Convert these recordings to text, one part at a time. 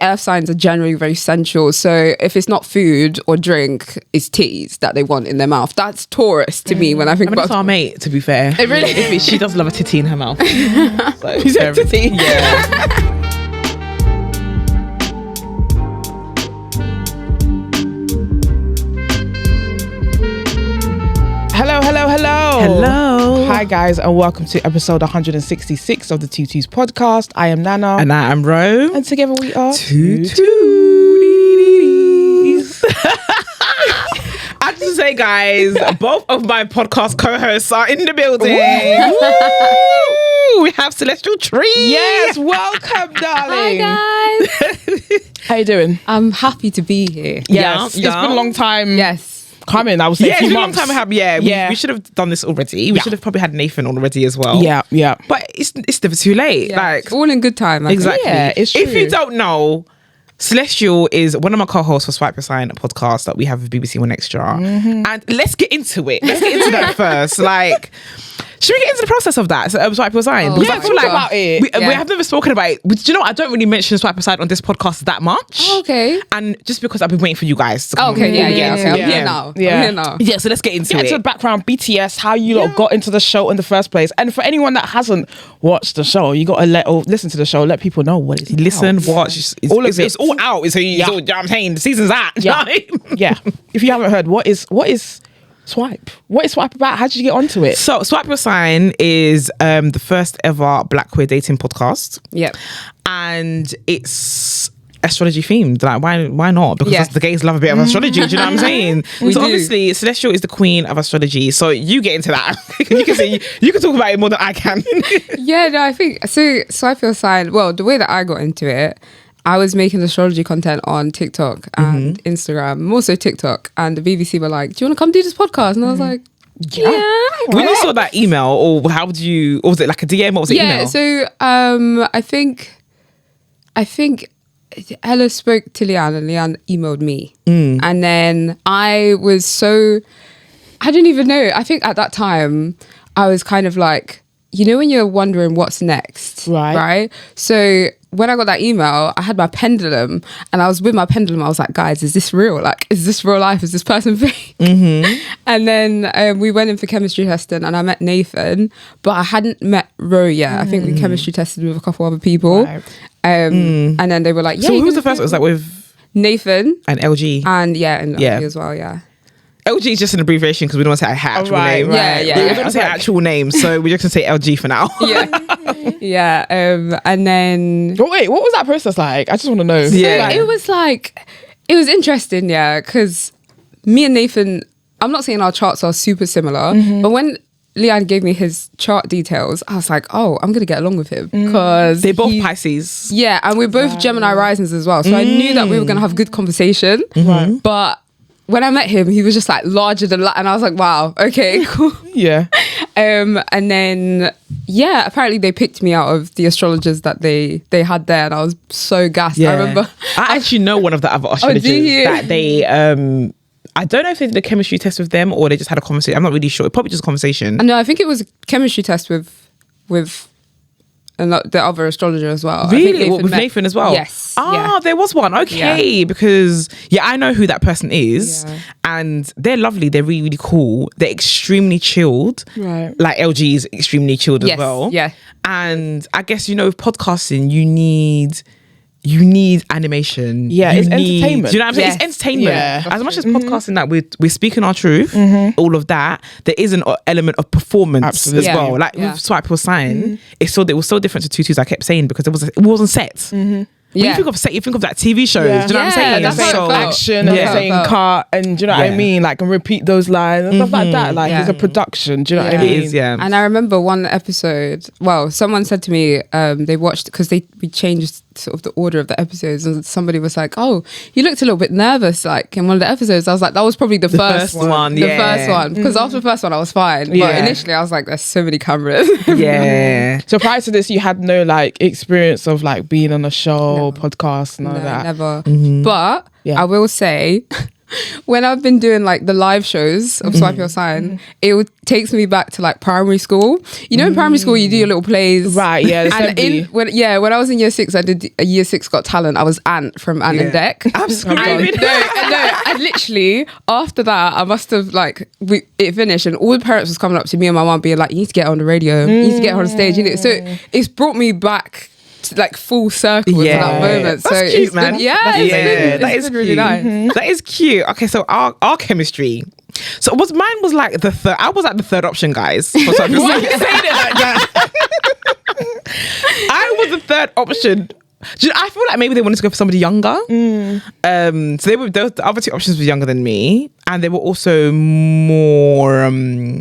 earth signs are generally very sensual. So if it's not food or drink, it's teas that they want in their mouth. That's Taurus to me when I think about that's our mate, to be fair. It really She does love a titty in her mouth. So, She said titty? Yeah. Hello. Hi guys, and welcome to episode 166 of the Tutus podcast. I am Nana. And I am Ro. And together we are Tutus. I have to say, guys, both of my podcast co-hosts are in the building. Woo! We have Celestial Tree. Yes, welcome, darling. Hi guys. How you doing? I'm happy to be here. Yes, it's been a long time. Yes. Coming, I would say. Yeah, a few it's been a long months. time. We should have done this already. We should have probably had Nathan already as well. Yeah. But it's never too late. Yeah, Like, it's all in good time. I think. exactly. Yeah, it's If true. you don't know, Celestial is one of my co-hosts for Swipe Your Sign, a podcast that we have with BBC One Extra. Mm-hmm. And let's get into it. Let's get into that first. Like, should we get into the process of that? So, Swipe Your Sign. Oh, Because yeah, I feel like talk about it. we Yeah. have never spoken about it. But do you know, I don't really mention Swipe Your Sign on this podcast that much. Oh, okay. And just because I've been waiting for you guys to come Okay. Yeah. Okay. I'm Yeah. here now. Yeah. I'm here now. Yeah, so let's get into Get it. to the background, BTS, how you lot got into the show in the first place. And for anyone that hasn't watched the show, you got to listen to the show, let people know what it's Listen, about. watch. It's all out. It's all, you know what I'm saying? The season's out. Yeah. Yeah. If you haven't heard, what is Swipe? What is Swipe about? How did you get onto it? So, Swipe Your Sign is the first ever Black queer dating podcast. Yep. And it's astrology themed. Like, why not? Because Yes. the gays love a bit of astrology. Do you know what I'm saying? We so do. obviously, Celestial is the queen of astrology. So you get into that. you can talk about it more than I can. Yeah, no, I think so. Swipe Your Sign. Well, the way that I got into it, I was making astrology content on TikTok and Instagram, more so TikTok. And the BBC were like, "Do you want to come do this podcast?" And I was like, "Yeah." When you saw that email, or how would you? Or was it like a DM? What was it? Yeah. Email? So I think Ella spoke to Leanne and Leanne emailed me, and then I didn't even know. I think at that time I was kind of like, you know, when you're wondering what's next, right? So when I got that email, I had my pendulum, and I was with my pendulum. I was like, guys, is this real? Like, is this real life? Is this person fake? And then we went in for chemistry testing, and I met Nathan, but I hadn't met Ro yet. I think we chemistry tested with a couple other people. Right. And then they were like, yeah. So who was the first? Was that with Nathan an LG? and and Yeah. LG as well, yeah. LG is just an abbreviation because we don't want to say her actual Right, name. right. Yeah, We yeah. don't want to say her actual name, so we're just going to say LG for now. Yeah. And then But wait, what was that process like? I just want to know. Yeah. it was interesting, yeah, because me and Nathan, I'm not saying our charts are super similar, but when Leanne gave me his chart details, I was like, oh, I'm going to get along with him because They're both Pisces. Yeah, and we're both Gemini risings as well. So I knew that we were going to have good conversation. But when I met him, he was just like larger than life. And I was like, wow, okay, cool. Yeah. And then, yeah, apparently they picked me out of the astrologers that they had there. And I was so gassed. I remember. I actually know one of the other astrologers you? that they... I don't know if they did a chemistry test with them or they just had a conversation. I'm not really sure. Probably just a conversation. No, I think it was a chemistry test with the other astrologer as well. Really? With Nathan as well? Yes. Ah, there was one. Okay. Because, I know who that person is. Yeah. And they're lovely. They're really, really cool. They're extremely chilled. Right. Like LG is extremely chilled as Yes, well. yeah. And I guess, with podcasting, you need animation. Yeah, You it's need- entertainment. Do you know what I'm saying? Yes. It's entertainment. Yeah. As much as podcasting that we're speaking our truth, all of that, there is an element of performance Absolutely. as well. Yeah. Like Yeah. with Swipe Your Sign, it was so different to Tutus. I kept saying because it wasn't set. When you Yeah. think of set, you think of that TV shows. Yeah. Do you know what I'm Yeah, saying? that's how it felt. Action Yeah. and the same cut, and do you know what I Yeah. mean? Like, and repeat those lines and stuff like that. Like, Yeah. it's a production. Do you know what I Yeah. mean? It is, yeah. And I remember one episode, someone said to me, they watched, because we changed sort of the order of the episodes, and somebody was like, oh, you looked a little bit nervous, like, in one of the episodes. I was like, that was probably the first one, The yeah. first one. Because after the first one, I was fine. But Yeah. initially, I was like, there's so many cameras. Yeah. So prior to this, you had no like experience of like being on a show, podcast, none of that. Never. Mm-hmm. But Yeah. I will say, when I've been doing like the live shows of Swipe Your Sign, takes me back to like primary school. You know, in primary school you do your little plays, Right, yeah, the assembly. When I was in year 6, I did a year 6 Got Talent. I was Ant from Ant and Dec. I'm screaming. And literally after that, I must have like it finished, and all the parents was coming up to me and my mum being like, "You need to get on the radio. You need to get on stage." You know? So it's brought me back to like full circle to that moment. That's so cute, it's man. been, That is really cute. nice. That is cute. Okay, so our chemistry. So mine was like the third. I was like the third option, guys. Why are you saying it like that? I was the third option. I feel like maybe they wanted to go for somebody younger. So the other two options were younger than me, and they were also more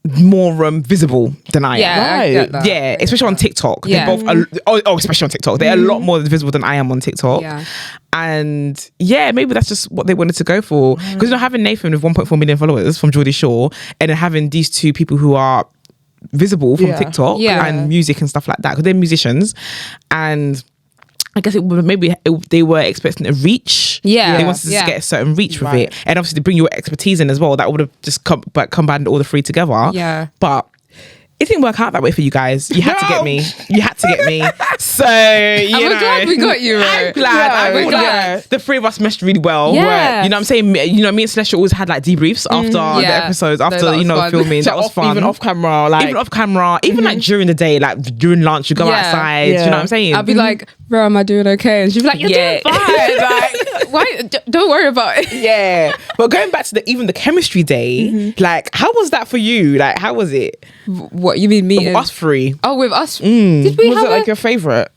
visible than I am. Yeah, I get that. Yeah, especially on TikTok. Yeah. They're both, especially on TikTok. They're a lot more visible than I am on TikTok. Yeah. And yeah, maybe that's just what they wanted to go for. Because having Nathan with 1.4 million followers from Geordie Shore, and then having these two people who are visible from TikTok and music and stuff like that, because they're musicians, and I guess they were expecting a reach. Yeah. They wanted to get a certain reach with it. And obviously to bring your expertise in as well, that would have just combined all the three together. Yeah. But it didn't work out that way for you guys. You had to get me. You had to get me. So, you know. glad we got you, right? I'm glad. We're glad. The three of us meshed really well. Yeah. You know what I'm saying? You know, me and Celeste always had like debriefs after the episodes, after, fun. filming. That was fun. Even off camera. Even like during the day, like during lunch, you go outside. You know what I'm saying? I'd be like, bro, am I doing okay? And she'd be like, you're doing fine. Like, why? Don't worry about it. Yeah. But going back to the chemistry day, like, how was that for you? Like, how was it? What, you mean meeting? Us three. Oh, with us? Did we Was have it like your favourite?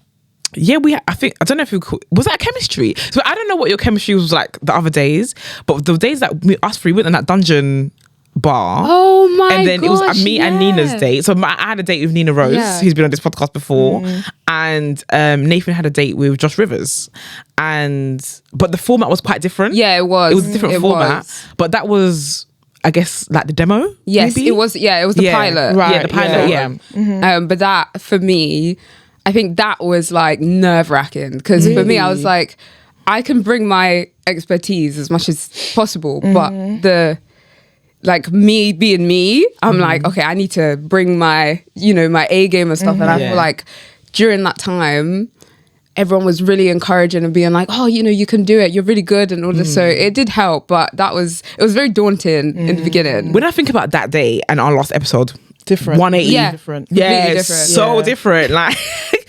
Yeah, I don't know if was that chemistry? So I don't know what your chemistry was like the other days, but the days that us three went in that dungeon bar. Oh my And then gosh, it was me and Nina's date. So I had a date with Nina Rose, who's been on this podcast before, and Nathan had a date with Josh Rivers, but the format was quite different. Yeah, it was. It was a different format, but that was, I guess, like the demo. Yes, maybe? it was. Yeah, it was the pilot. Right. Yeah, the pilot. Yeah. But that, for me, I think that was like nerve-wracking, because for me, I was like, I can bring my expertise as much as possible, but me being me, I'm like, okay, I need to bring my A game and stuff. And I feel like during that time, everyone was really encouraging and being like, oh, you can do it, you're really good and all this. So it did help, but it was very daunting in the beginning. When I think about that day and our last episode, Different. 180. Yeah. Different. Yeah, Completely different. so different. Like,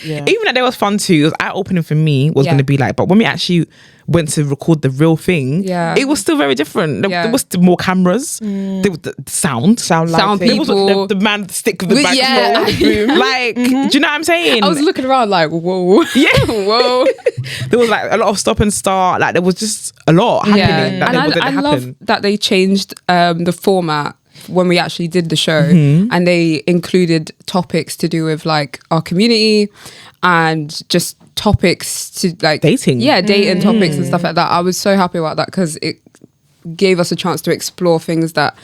even that day was fun too. It was eye-opening for me, was going to be like, but when we actually went to record the real thing, it was still very different. There was more cameras. There was the sound lighting. There was people. the man stick with the microphone. Boom. Like, do you know what I'm saying? I was looking around like, whoa. Yeah. Whoa. There was like a lot of stop and start. Like, there was just a lot happening. And I love that they changed the format when we actually did the show, and they included topics to do with like our community and just topics to like dating dating topics and stuff like that. I was so happy about that, because it gave us a chance to explore things that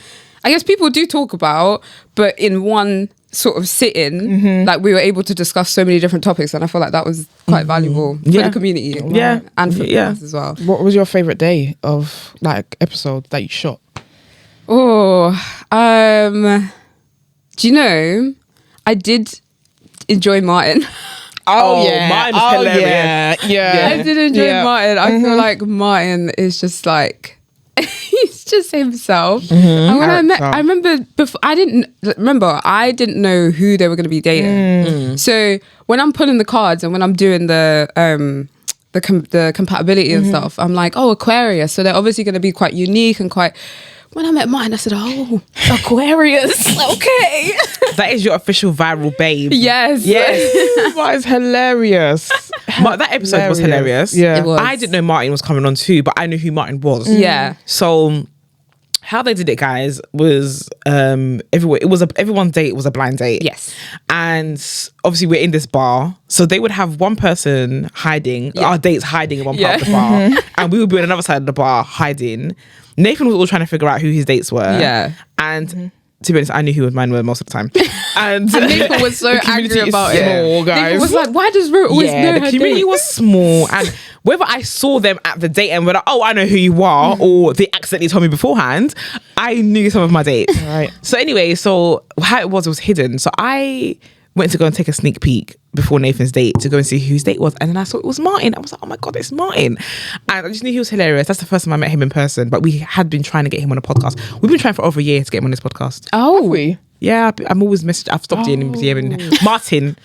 I guess people do talk about, but in one sort of sitting, like we were able to discuss so many different topics, and I feel like that was quite valuable for the community and for us as well. What was your favourite day of like episode that you shot? Oh, do you know, I did enjoy Martin. Martin was hilarious. Yeah. I did enjoy Martin. I feel like Martin is just like, he's just himself. And when I remember before, I didn't know who they were going to be dating. So when I'm pulling the cards and when I'm doing the compatibility and stuff, I'm like, oh, Aquarius. So they're obviously going to be quite unique and quite. When I met Martin, I said, oh, Aquarius. Okay. That is your official viral babe. Yes. That is hilarious. That episode was hilarious. Yeah. It was. I didn't know Martin was coming on too, but I knew who Martin was. Yeah. So how they did it, guys, was everyone's date was a blind date. Yes. And obviously we're in this bar, so they would have one person hiding, our dates hiding in one part of the bar, and we would be on another side of the bar hiding. Nathan was all trying to figure out who his dates were. Yeah. And to be honest, I knew who mine were most of the time. And Nathan was so angry about it. Small, guys. Nathan was like, why does Ru always know the her community dates? was small, and whether I saw them at the date and were like, oh, I know who you are, or they accidentally told me beforehand, I knew some of my dates. Right. So anyway, so how it was hidden. So I went to go and take a sneak peek before Nathan's date to go and see whose date it was. And then I saw it was Martin. I was like, oh my God, it's Martin. And I just knew he was hilarious. That's the first time I met him in person. But we had been trying to get him on a podcast. We've been trying for over a year to get him on this podcast. Oh, Have we? Yeah, I'm always messaging. I've stopped DMing Martin.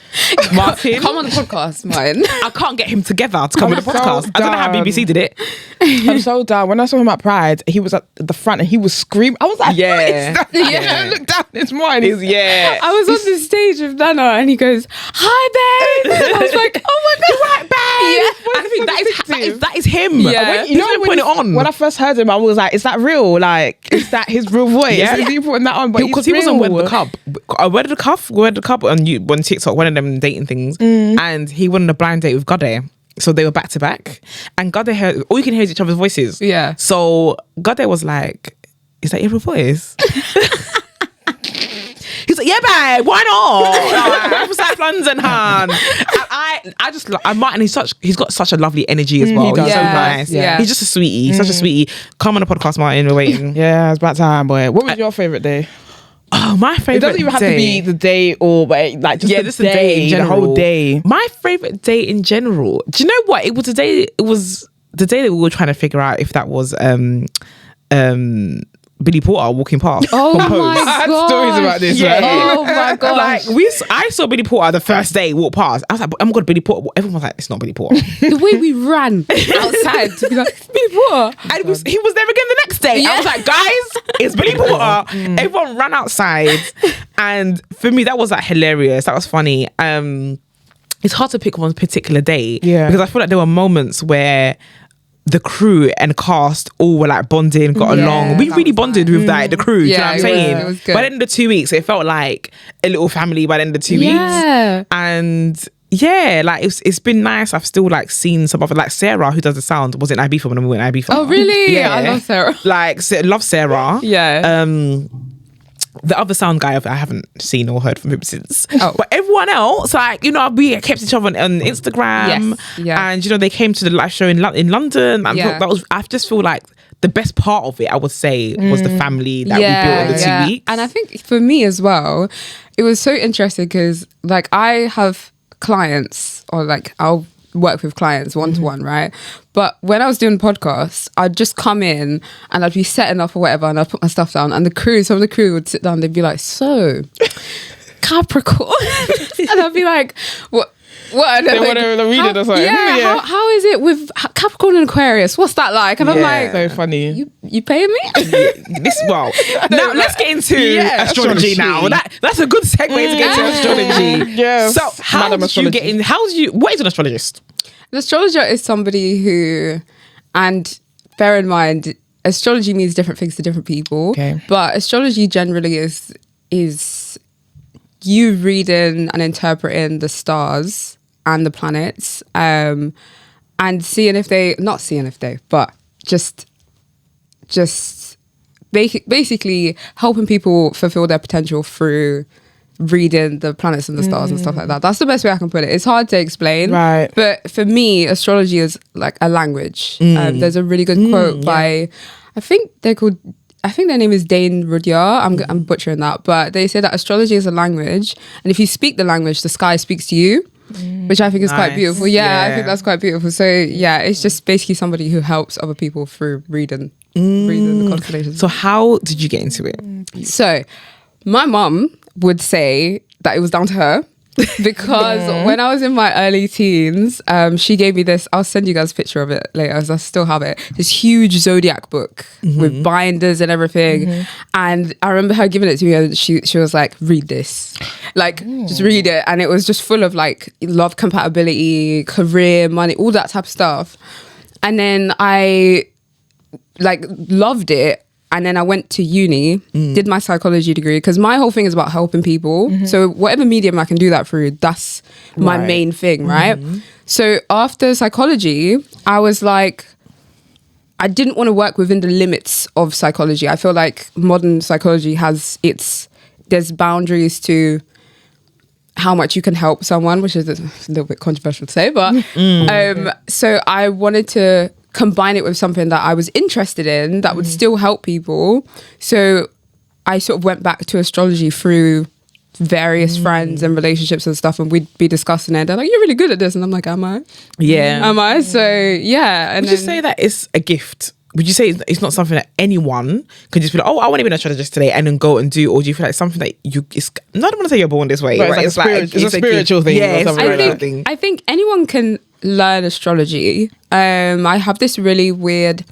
come on the podcast, Martin. I can't get him together to come on the so podcast. I don't know how done. BBC did it. I'm so down. When I saw him at Pride, he was at the front and he was screaming. I was like, Yeah. what is that? Yeah. I looked down this morning. Yeah. I was on the stage with Nana and he goes, hi, babe. And I was like, oh my God. Right, babe. Yeah. I think that is him. Yeah. You know, put it on. When I first heard him, I was like, is that real? Like, is that his real voice? Yeah. Is he putting that on? But Because he was on Wed the Cup on TikTok, one of them dating things, and he went on a blind date with Gade. So they were back to back, and Gade heard all you can hear is each other's voices. Yeah. So Gade was like, "Is that your real voice?" He's like, "Yeah, babe. Why not? I'm from South London, hun." And I just like Martin. He's got such a lovely energy as well. He does. He's so Yeah. nice. Yeah. He's just a sweetie. He's such a sweetie. Come on the podcast, Martin. We're waiting. Yeah, it's about time, boy. What was your favorite day? Oh, my favorite. It doesn't even have to be the day or like just the just the day in the whole general. day. My favorite day in general. Do you know what? It was the day. It was the day that we were trying to figure out if that was Billy Porter walking past. Oh on Pose. my I had God. stories about this, Yeah. right? Oh my gosh. Like I saw Billy Porter the first day walk past. I was like, oh my God, Billy Porter. Everyone was like, it's not Billy Porter. The way we ran outside to be like, Billy Porter. And he was there again the next day. Yeah. I was like, guys, it's Billy Porter. Everyone ran outside. And for me, that was like hilarious. That was funny. It's hard to pick one particular day. Yeah. Because I feel like there were moments where the crew and cast all were like bonding, got Yeah, along. We that really was bonded nice. with the crew. Do you know what I'm Yeah, saying? it was good. By the end of the 2 weeks, it felt like a little family by the end of the 2 Yeah. weeks. And yeah, like it's been nice. I've still like seen some of it. Like Sarah, who does the sound, was in Ibiza when we went to Ibiza. Oh, really? Yeah. I love Sarah. Like, love Sarah. Yeah. The other sound guy, I haven't seen or heard from him since. Oh. But everyone else, like, you know, we kept each other on Instagram. Yes, yeah. And, you know, they came to the live show in London. And Yeah. I just feel like the best part of it, I would say, was the family that we built in the 2 weeks. And I think for me as well, it was so interesting because like I have clients or like I'll work with clients one-to-one, right? But when I was doing podcasts, I'd just come in and I'd be setting up or whatever and I'd put my stuff down and some of the crew would sit down, they'd be like, so Capricorn. And I'd be like, what? And They like, wanna read it or something. Yeah, Yeah. How is it with Capricorn and Aquarius? What's that like? And I'm Yeah. like, So funny. you paying me? Now let's get into astrology now. That's a good segue to get to astrology. Yes. So how Madam did you get in? What is an astrologist? An astrologer is somebody who, and bear in mind, astrology means different things to different people. Okay. But astrology generally is you reading and interpreting the stars and the planets, and but just basically helping people fulfill their potential through reading the planets and the stars and stuff like that. That's the best way I can put it. It's hard to explain, Right. But for me, astrology is like a language. There's a really good quote by, I think their name is Dane Rudyard. I'm butchering that, but they say that astrology is a language, and if you speak the language, the sky speaks to you, which I think is quite Nice. beautiful. Yeah, I Yeah. think that's quite beautiful. So yeah, it's just basically somebody who helps other people through reading the constellations. So how did you get into it? So, my mum would say that it was down to her because when I was in my early teens, she gave me this. I'll send you guys a picture of it later, as I still have it. This huge zodiac book with binders and everything. And I remember her giving it to me, and she was like, "Read this, like just read it." And it was just full of like love, compatibility, career, money, all that type of stuff. And then I like loved it. And then I went to uni, did my psychology degree, because my whole thing is about helping people. So whatever medium I can do that through, that's my Right. main thing, right? So after psychology, I was like, I didn't want to work within the limits of psychology. I feel like modern psychology there's boundaries to how much you can help someone, which is a little bit controversial to say, but so I wanted to combine it with something that I was interested in that would still help people. So I sort of went back to astrology through various friends and relationships and stuff, and we'd be discussing it. They're like, "You're really good at this," and I'm like, "Am I? Yeah. Am I?" So yeah. And would you say that it's a gift? Would you say it's not something that anyone could just be like, "Oh, I want to be an astrologist today," and then go and do? Or do you feel like something that I don't want to say you're born this way, But right? it's a spiritual thing. Yeah, or something like that. I think anyone can learn astrology. I have this really weird.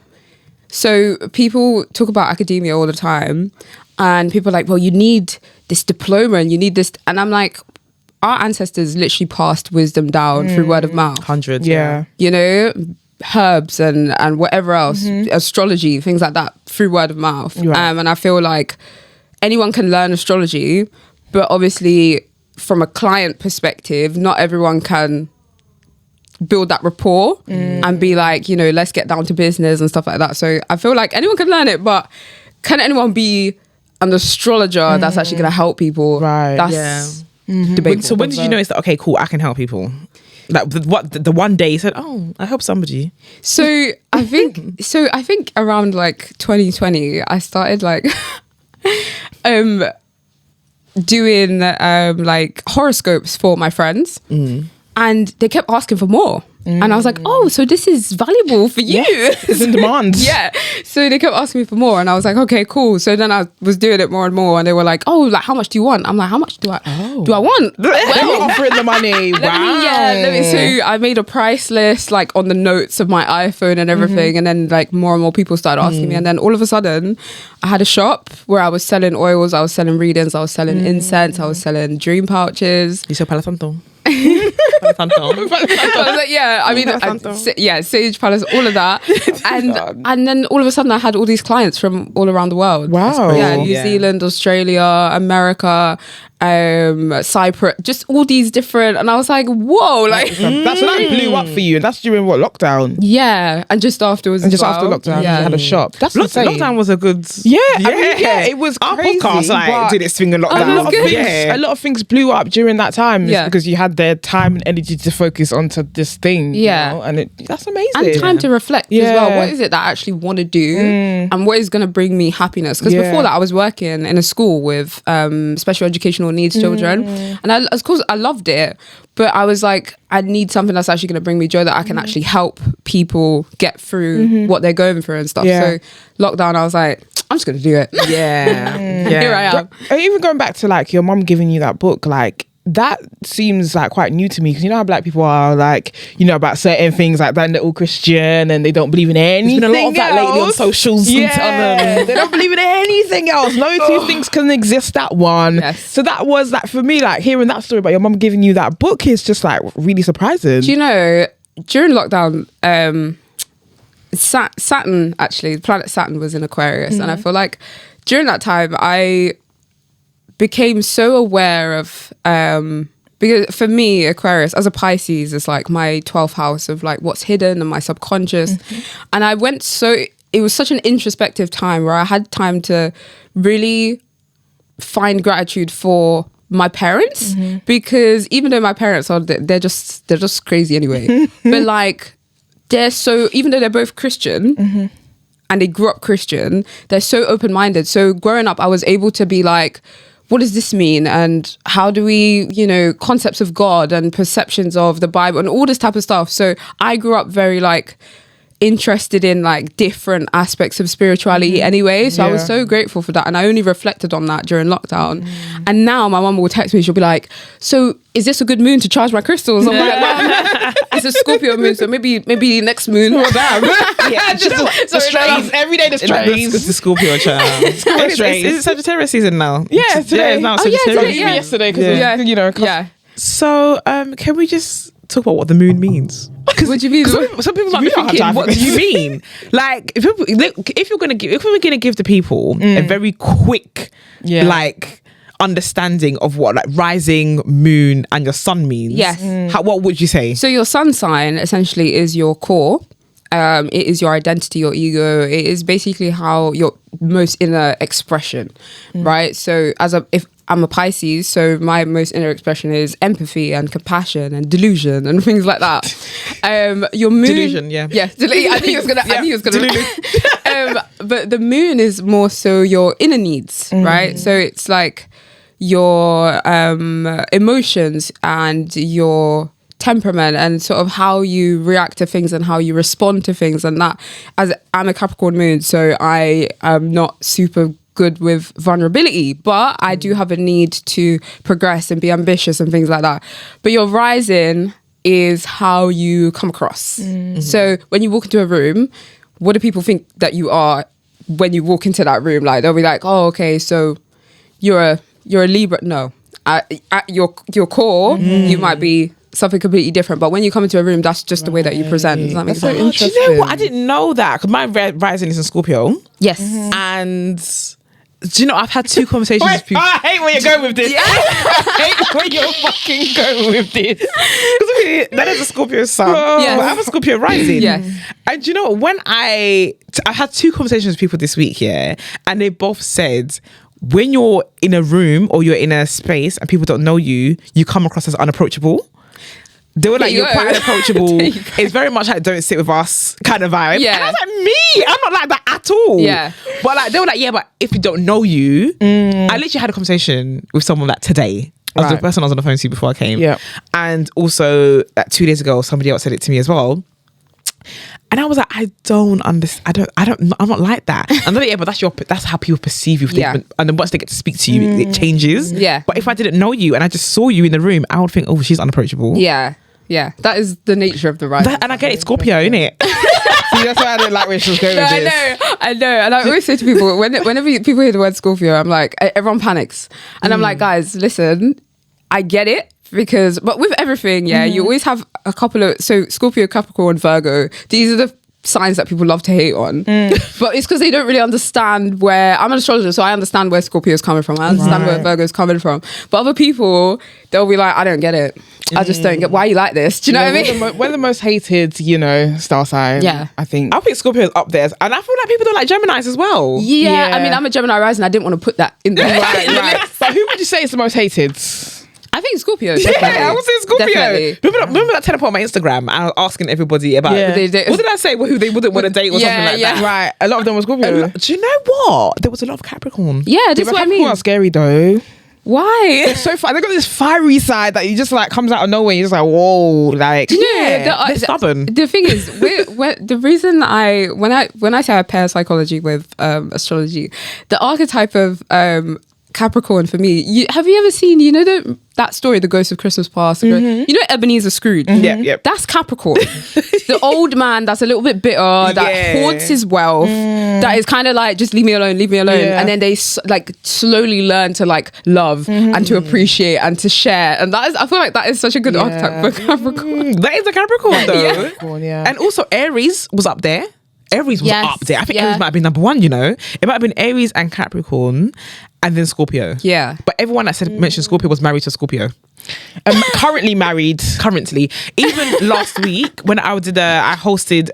So people talk about academia all the time, and people are like, "Well, you need this diploma and you need this," and I'm like, our ancestors literally passed wisdom down through word of mouth. 100. Yeah. You know, herbs and whatever else, astrology, things like that, through word of mouth. Right. And I feel like anyone can learn astrology, but obviously from a client perspective, not everyone can build that rapport and be like, you know, let's get down to business and stuff like that. So I feel like anyone can learn it, but can anyone be an astrologer that's actually going to help people? Right. That's debatable. So when did you notice that? Okay, cool, I can help people. Like the one day you said, "Oh, I help somebody." So I think around like 2020, I started like doing like horoscopes for my friends, and they kept asking for more. And I was like, "Oh, so this is valuable for you." It's in demand. Yeah. So they kept asking me for more, and I was like, "Okay, cool." So then I was doing it more and more, and they were like, "Oh, like how much do you want?" I'm like, "How much do I want?" They were offering the money. Let me. So I made a price list like on the notes of my iPhone and everything, and then like more and more people started asking me, and then all of a sudden, I had a shop where I was selling oils, I was selling readings, I was selling incense, I was selling dream pouches. You sell Palo Santo. Palo Santo. I was like, yeah, I mean, Sage Palace, all of that, and then all of a sudden I had all these clients from all around the world. Wow. Yeah, New Zealand, Australia, America, Cyprus, just all these different, and I was like, whoa, like That's when that blew up for you, and that's during what, lockdown? yeah, and just afterwards, And just as after well. lockdown, yeah. you had a shop. That's insane. Lockdown was a good. Yeah, I mean, yeah, it was Our crazy, podcast like but did its thing in it was lockdown. good. Yeah, a lot of things blew up during that time because you had their time and energy to focus onto this thing. Yeah. You know? And that's amazing. And time to reflect as Yeah. well. What is it that I actually want to do, and what is going to bring me happiness? Because before that, I was working in a school with special educational needs children, and of course I loved it, but I was like, I need something that's actually going to bring me joy, that I can actually help people get through what they're going through and stuff. Yeah. So lockdown, I was like, I'm just going to do it. yeah. Here I am. Even going back to like your mum giving you that book, like that seems like quite new to me, because you know how black people are, like, you know, about certain things like that, they're all Christian and they don't believe in anything. There's been a lot of that lately on socials. Yeah, they don't believe in anything else. No two things can exist. That one. Yes. So that was like, for me, like hearing that story about your mum giving you that book is just like really surprising. Do you know, during lockdown, Saturn, actually, the planet Saturn was in Aquarius, and I feel like during that time I became so aware of because for me, Aquarius as a Pisces is like my 12th house of like what's hidden and my subconscious, and I went it was such an introspective time where I had time to really find gratitude for my parents, because even though my parents are they're just crazy anyway, but like even though they're both Christian and they grew up Christian, they're so open-minded. So growing up, I was able to be like, what does this mean? And how do we, you know, concepts of God and perceptions of the Bible and all this type of stuff. So I grew up very like interested in like different aspects of spirituality anyway. So I was so grateful for that. And I only reflected on that during lockdown. And now my mum will text me, she'll be like, so is this a good moon to charge my crystals? I'm like, Mum, it's a Scorpio moon, so maybe next moon. Oh, damn. Yeah, just the strays. Every day the strays. It's the Scorpio child. Is it Sagittarius season now? Yeah, today. It's now Oh, yeah, Sagittarius. today, yeah. Yesterday, because you know. Yeah. So, can we just talk about what the moon means? What do you mean? Some people might be thinking, what do you mean? Like, if we're gonna give the people a very quick, like, understanding of what like rising, moon, and your sun means. Yes. What would you say? So your sun sign essentially is your core. It is your identity, your ego. It is basically how your most inner expression, right? So I'm a Pisces, so my most inner expression is empathy and compassion and delusion and things like that. Your moon, Delusion, yeah. I think he was gonna. But the moon is more so your inner needs, right? So it's like your emotions and your temperament and sort of how you react to things and how you respond to things, and that, as I'm a Capricorn moon, so I am not super good with vulnerability, but I do have a need to progress and be ambitious and things like that. But your rising is how you come across. So when you walk into a room, what do people think that you are when you walk into that room? Like, they'll be like, oh, okay, so you're a Libra. No, at your core, you might be something completely different, but when you come into a room, that's just the way that you present. Does that make sense? Do you know what? I didn't know that, because my rising is in Scorpio. Yes. And do you know, I've had 2 conversations with people. I hate where you're going with this. I hate where you're fucking going with this. Because that is a Scorpio sun. Yes. But I have a Scorpio rising. Yes. And do you know, when I've had 2 conversations with people this week, and they both said, when you're in a room or you're in a space and people don't know you, you come across as unapproachable. They were like, you're quite unapproachable. It's very much like, don't sit with us kind of vibe. Yeah. And I was like, me? I'm not like that at all. Yeah. But like, they were like, yeah, but if you don't know you, I literally had a conversation with someone like today. I was the person I was on the phone to before I came. Yeah. And also like 2 days ago, somebody else said it to me as well. And I was like, I don't understand. I'm not like that. And then, yeah, but that's how people perceive you. Yeah. And then once they get to speak to you, it changes. Yeah. But if I didn't know you and I just saw you in the room, I would think, oh, she's unapproachable. Yeah. That is the nature of the rising. And I get it, Scorpio, innit? See, that's why I didn't like where she was going with this. I know. And I always say to people, whenever people hear the word Scorpio, I'm like, everyone panics. And I'm like, guys, listen, I get it. But with everything, you always have a couple of, so Scorpio, Capricorn, Virgo, these are the signs that people love to hate on. But it's because they don't really understand where, I'm an astrologer, so I understand where Scorpio is coming from. I understand where Virgo is coming from. But other people, they'll be like, I don't get it. I just don't get why you like this. Do you know what I mean? We're the most hated, star sign. Yeah. I think Scorpio is up there. And I feel like people don't like Geminis as well. Yeah. I mean, I'm a Gemini rising. I didn't want to put that in there. right. But who would you say is the most hated? I think Scorpio. Yeah, I was saying Scorpio. Definitely. Remember that 10 on my Instagram? I was asking everybody about what did I say? Who they wouldn't want to date or something like that. Right. A lot of them were Scorpio. Do you know what? There was a lot of Capricorn. Yeah, that's what I mean. Capricorn are scary though. Why? It's so fun. They got this fiery side that you just like comes out of nowhere. You're just like, whoa, like they're stubborn. The thing is, the reason when I say I pair psychology with astrology, the archetype of Capricorn for me. Have you ever seen, that story, The Ghost of Christmas Past? You know Ebenezer Scrooge? Yeah. That's Capricorn. The old man that's a little bit bitter, that hoards his wealth, that is kind of like, just leave me alone. Yeah. And then they like slowly learn to like love and to appreciate and to share. And I feel like that is such a good archetype for Capricorn. That is a Capricorn though. Yeah. And also Aries was up there. Aries was up there. I think Aries might have been number 1, It might have been Aries and Capricorn and then Scorpio. Yeah. But everyone that mentioned Scorpio was married to Scorpio. Currently married. Currently. Even last week when I hosted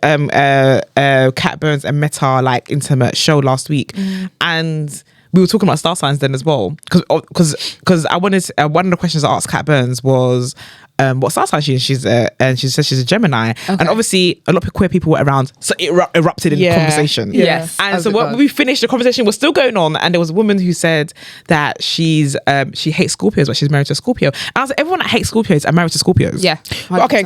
Kat Burns and Meta like intimate show last week, and we were talking about star signs then as well, because I wanted one of the questions I asked Kat Burns was what star sign she is. And she said she's a Gemini. Okay. And obviously a lot of queer people were around, so it erupted in conversation. Yes. And so when we finished, the conversation was still going on, and there was a woman who said that she hates Scorpios, but she's married to a Scorpio. And I was like, everyone that hates Scorpios are married to Scorpios. Yeah. 100%. Okay.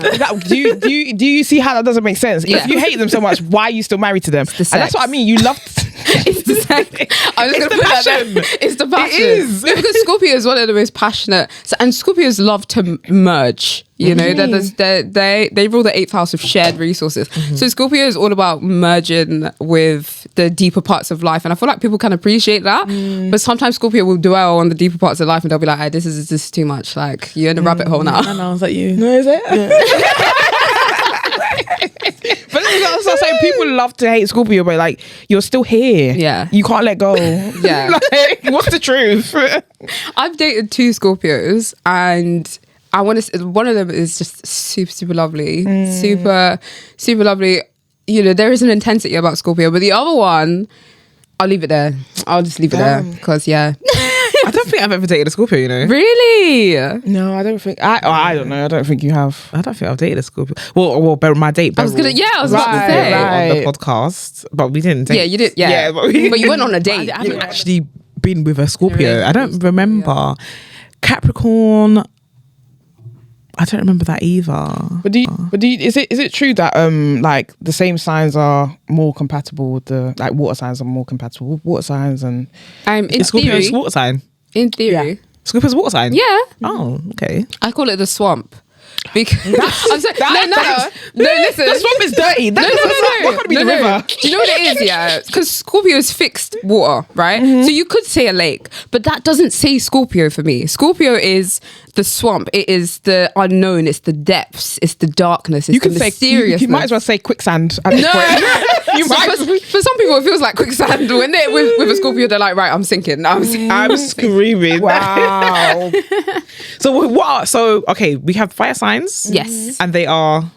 Do you see how that doesn't make sense? Yeah. If you hate them so much, why are you still married to them? And that's what I mean. You love. It's the sex. I was going to put that there. It's the passion. It is. Because Scorpio is one of the most passionate. And Scorpios love to merge. They rule the 8th house of shared resources. So Scorpio is all about merging with the deeper parts of life. And I feel like people can appreciate that. But sometimes Scorpio will dwell on the deeper parts of life and they'll be like, hey, this is too much. Like, you're in a rabbit hole now. I know, is that you? No, is it? Yeah. But that's what I'm saying. People love to hate Scorpio, but like, you're still here. Yeah. You can't let go. Yeah. Like, what's the truth? I've dated 2 Scorpios and I want to. One of them is just super lovely, super lovely. There is an intensity about Scorpio, but the other one, I'll leave it there. I'll just leave it there because I don't think I've ever dated a Scorpio, you know. Really? No, I don't think. I don't know. I don't think you have. I don't think I've dated a Scorpio. Well, my date. I was about to Right, say. right. on the podcast, but we didn't date. Yeah, you did. Yeah, but you went on a date. I haven't actually been with a Scorpio. I don't remember. Capricorn. I don't remember that either. But is it true that like the same signs are more compatible with the like water signs are more compatible with water signs and in Scorpio's theory. water sign. In theory. Scorpio's water sign. Yeah. Oh, okay. I call it the swamp. Because I'm sorry, no, listen. the swamp is dirty. No. What could be the river? Do you know what it is? Yeah, because Scorpio is fixed water, right? So you could say a lake, but that doesn't say Scorpio for me. Scorpio is the swamp. It is the unknown. It's the depths. It's the darkness. It's You can the say mysteriousness. you might as well say quicksand. At this No, point. for some people it feels like quicksand. When they're with a Scorpio, they're like, right, I'm sinking. I'm screaming. Wow. So what? So okay, we have fire signs. Yes. And they are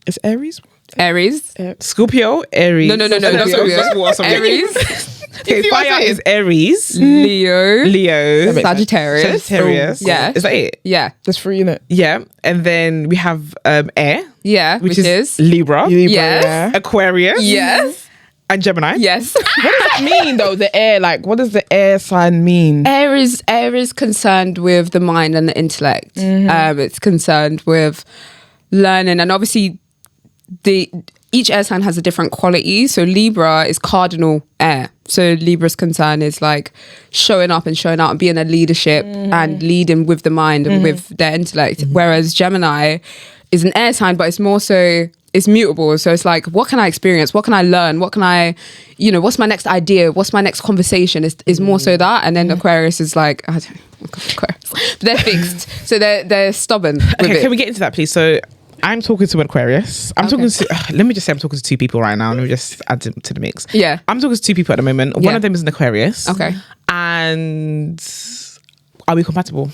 Is Aries? Aries. Scorpio, Aries. No, not Scorpio. Aries. Okay, fire is Aries, Leo. Sagittarius. Sagittarius. Yeah. Is that it? Yeah. There's three in it. Yeah. And then we have air, Yeah. which Which is. Libra, Yes. Aquarius, Yes. and Gemini. Yes. What does that mean though? The air, like, what does the air sign mean? Air is concerned with the mind and the intellect. It's concerned with learning, and obviously each air sign has a different quality. So Libra is cardinal air. So Libra's concern is like showing up and showing out and being a leadership and leading with the mind and with their intellect. Whereas Gemini is an air sign, but it's more so, it's mutable. So it's like, what can I experience? What can I learn? What can I, what's my next idea? What's my next conversation? Is more so that. And then Aquarius is like, I don't know, Aquarius. But they're fixed. So they're stubborn with Okay, it. can we get into that, please? So I'm talking to an Aquarius. I'm talking to, let me just say I'm talking to two people right now. Let me just add to the mix. Yeah. I'm talking to two people at the moment. One Yeah. of them is an Aquarius. Okay. And are we compatible?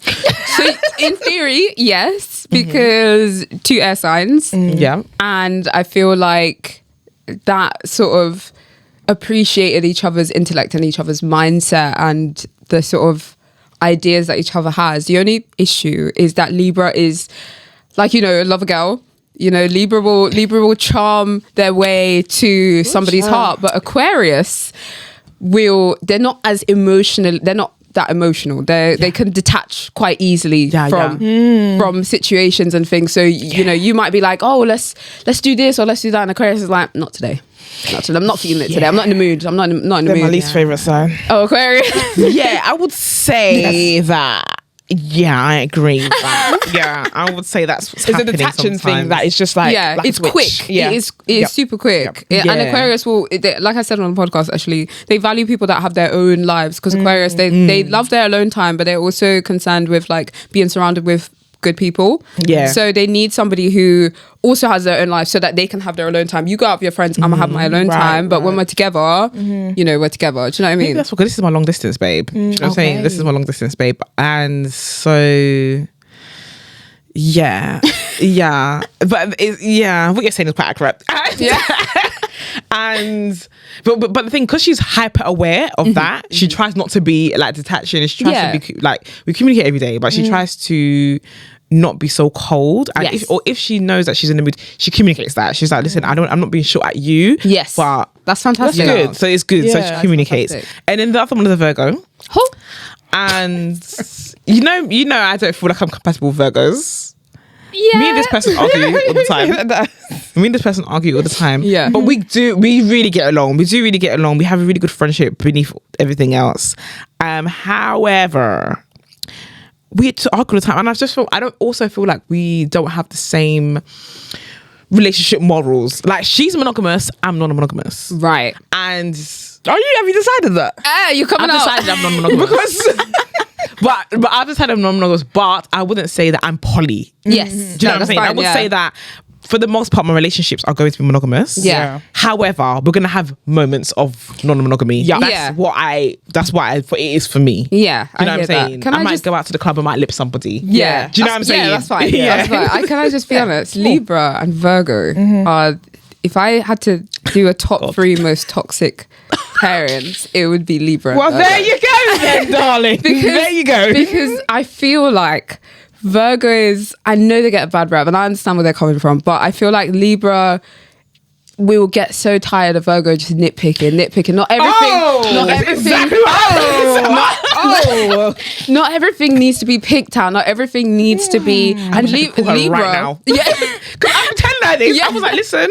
So in theory, yes, because two air signs. Yeah. And I feel like that sort of appreciated each other's intellect and each other's mindset and the sort of ideas that each other has. The only issue is that Libra is like, love a girl. Libra will charm their way to somebody's heart, but Aquarius they're not as emotional. They're not that emotional. They can detach quite easily from situations and things. So you might be like, oh, let's do this or let's do that, and Aquarius is like, not today. I'm not feeling it today. I'm not in the mood. I'm not in the They're mood. my least favorite sign. Oh, Aquarius. Yeah, I would say that. Yeah, I agree with that. Yeah, I would say that's what's It's a happening detaching thing sometimes. that is just like Yeah, like a it's switch. quick. Yeah. It is super quick. And Yeah. Aquarius like I said on the podcast, actually, they value people that have their own lives, because Aquarius, they love their alone time, but they're also concerned with like being surrounded with good people. Yeah. So they need somebody who also has their own life so that they can have their alone time. You go out with your friends, I'm gonna have my alone time, but when we're together, we're together. Do you know what I Maybe mean? that's because this is my long distance, babe. Do you know what I'm saying? This is my long distance, babe. And so, yeah. But what you're saying is quite accurate. Yeah. And but the thing, because she's hyper aware of that, she tries not to be like detaching, and she tries to be like, we communicate every day, but she tries to not be so cold. And if she knows that she's in the mood, she communicates that. She's like, listen, I'm not being short at you. Yes. But That's fantastic. that's good. So it's good. So Yeah, she communicates. fantastic. And then the other one is a Virgo. Oh. And you know I don't feel like I'm compatible with Virgos. Yeah. Me and this person argue all the time. Me and this person argue all the time. Yeah. But we really get along. We do really get along. We have a really good friendship beneath everything else. However, we argue all the time. And I don't also feel like we don't have the same relationship morals. Like, she's monogamous, I'm non-monogamous. Right. And Have you decided that? You're coming I've out. decided I'm non-monogamous. But I've decided I'm non-monogamous, but I wouldn't say that I'm poly. Yes. Do you know what I'm saying? I would say that for the most part, my relationships are going to be monogamous. Yeah. However, we're gonna have moments of non-monogamy. Yeah. That's what it is for me. Yeah. Do you know I what I'm hear saying? that. Can I I might just go out to the club and might lip somebody. Yeah. Do you know what I'm saying? Yeah, that's fine. Yeah. That's fine. Can I just be honest? Libra and Virgo are, if I had to do a top 3 most toxic parents, it would be Libra. Well, there you go then, darling. There you go. Because I feel like Virgo is, I know they get a bad rap and I understand where they're coming from, but I feel like Libra, we will get so tired of Virgo just nitpicking. Not everything. Not everything. Exactly Not everything needs to be picked out. Not everything needs to be. And Libra right now. Yeah. I'm telling her this. Yeah. I was like, listen,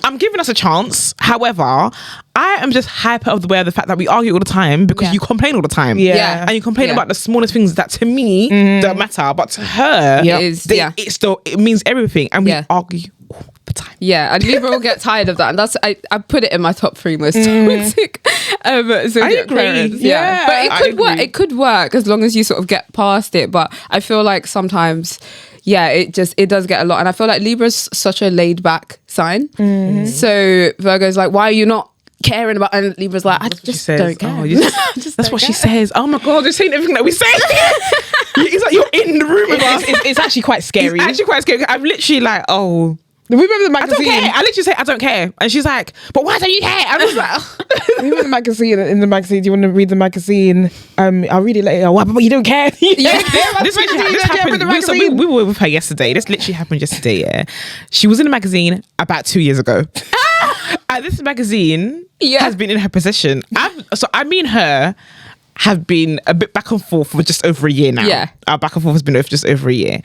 I'm giving us a chance. However, I am just hyper aware of the fact that we argue all the time because you complain all the time. Yeah. And you complain about the smallest things that to me don't matter, but to her, it means everything. And we argue all the time. Yeah, and Libra will get tired of that, and that's I put it in my top 3 most toxic. Zodiac parents. Yeah, but it could work. It could work as long as you sort of get past it. But I feel like sometimes, it does get a lot, and I feel like Libra's such a laid back sign. So Virgo's like, why are you not caring about? And Libra's like, I just don't care. That's what she says. Oh my god, you're saying everything that we say. It's like you're in the room with us. It's actually quite scary. It's actually quite scary. I'm literally like, Remember the magazine? I don't care. I literally say I don't care, and she's like, "But why don't you care?" I was like, "Remember the magazine? In the magazine, do you want to read the magazine? I'll read it later. What? But you don't care? This happened. So we were with her yesterday. This literally happened yesterday. Yeah, she was in the magazine about 2 years ago. And this magazine has been in her possession. Me and her have been a bit back and forth for just over a year now. Yeah. Our back and forth has been over just over a year.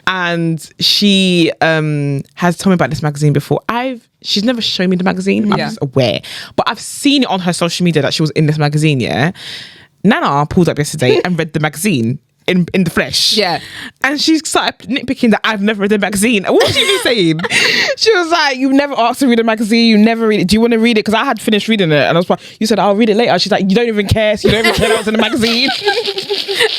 And she has told me about this magazine before. She's never shown me the magazine. I'm just aware. But I've seen it on her social media that she was in this magazine, yeah. Nana pulled up yesterday and read the magazine in the flesh. Yeah. And she started nitpicking that I've never read the magazine. What was she even saying? She was like, "You've never asked to read a magazine. You never read it. Do you want to read it?" Because I had finished reading it, and I was like, "You said I'll read it later." She's like, "You don't even care. So you don't even care that I was in the magazine."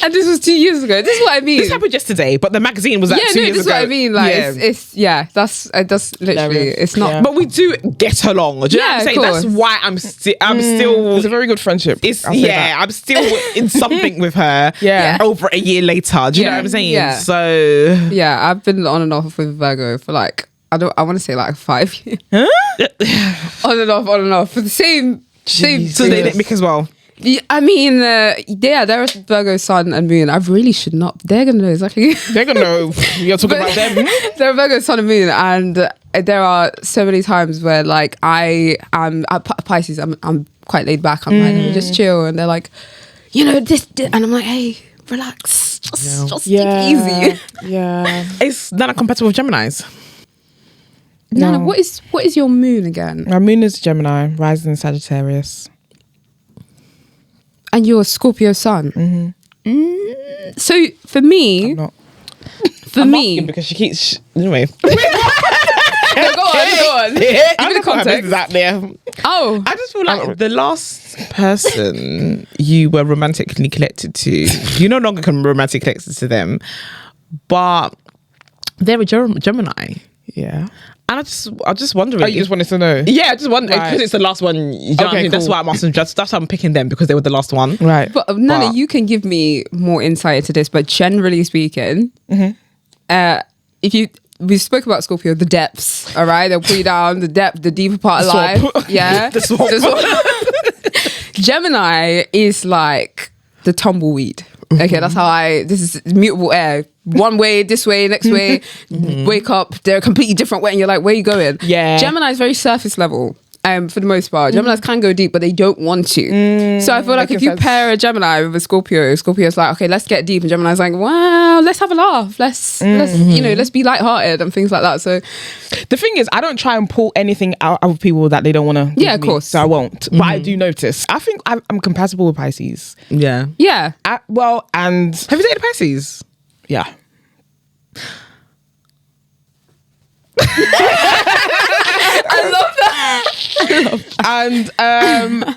And this was 2 years ago. This is what I mean. This happened yesterday, but the magazine was 2 years ago. This is what I mean. Like, that's literally, it's not. Yeah. But we do get along. Do you know what I'm saying? That's why I'm still. It's a very good friendship. I'm still in something with her. Over a year later. Do you know what I'm saying? Yeah. So I've been on and off with Virgo for like, I want to say like 5 years. On and off for the same. So they nitpick as well. Yeah, I mean, they're Virgo sun and moon. I really should not. They're gonna know exactly. They're gonna know. You're talking about them. They're Virgo sun and moon, and there are so many times where like I am Pisces. I'm quite laid back. I'm like, let me just chill, and they're like, this, and I'm like, hey, relax, just take it easy. Yeah. It's not compatible with Geminis. Nana, what is your moon again? My moon is Gemini, rising in Sagittarius. And you're a Scorpio sun. So for me, I'm not. I'm asking because she keeps anyway. Go on. Give me the context. Out there. Oh, I just feel like the last person you were romantically connected to, you no longer can romantically connected to them, but they're a Gemini. Yeah. And I just wondering. Oh, you just wanted to know? Yeah, I just wonder because it's the last one. You know what I mean? That's why I'm asking. That's why I'm picking them because they were the last one. Right. But Nana, you can give me more insight into this. But generally speaking, we spoke about Scorpio, the depths. All right, they'll put you down the deeper part of life. Yeah. The swamp. Gemini is like the tumbleweed. Okay, that's how this is mutable air. One way, this way, next way. Wake up, they're a completely different way, and you're like, where are you going? Yeah. Gemini is very surface level. For the most part, Geminis can go deep, but they don't want to. So I feel like if you pair a Gemini with a Scorpio's like, okay, let's get deep, and Gemini's like, wow, let's have a laugh, let's let's be lighthearted and things like that. So the thing is, I don't try and pull anything out of people that they don't want to. Yeah, of course. So I won't, but I do notice. I think I'm compatible with Pisces. Yeah. Yeah. And have you dated Pisces? Yeah. I love that. And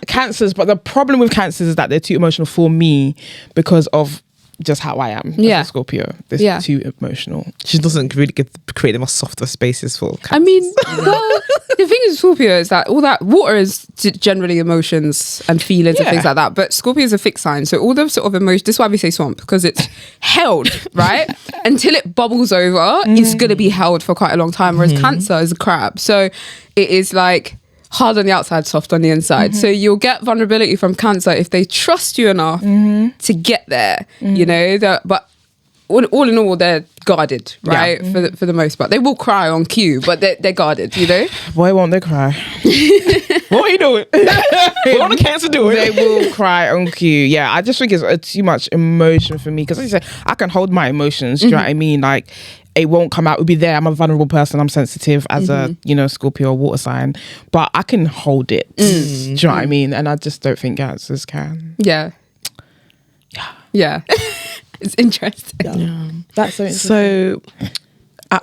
Cancers, but the problem with Cancers is that they're too emotional for me because of just how I am as a Scorpio. They're too emotional. She doesn't really create them softer spaces for Cancers. I mean, the thing is Scorpio is that all that water is generally emotions and feelings and things like that, but Scorpio is a fixed sign, so all the sort of emotions, this is why we say swamp, because it's held, right? Until it bubbles over, it's going to be held for quite a long time, whereas Cancer is a crab, so it is like hard on the outside, soft on the inside. So you'll get vulnerability from Cancer if they trust you enough to get there, you know, but all in all, they're guarded, right? For the most part. They will cry on cue, but they're guarded, you know? Why won't they cry? What are you doing? What are the Cancer doing? They will cry on cue. Yeah, I just think it's too much emotion for me because, like I say, I can hold my emotions. Do you know what I mean? Like, it won't come out. It'll be there. I'm a vulnerable person. I'm sensitive as a, you know, Scorpio or water sign, but I can hold it. Do you know what I mean? And I just don't think Cancers can. Yeah. It's interesting. Yeah. That's so interesting.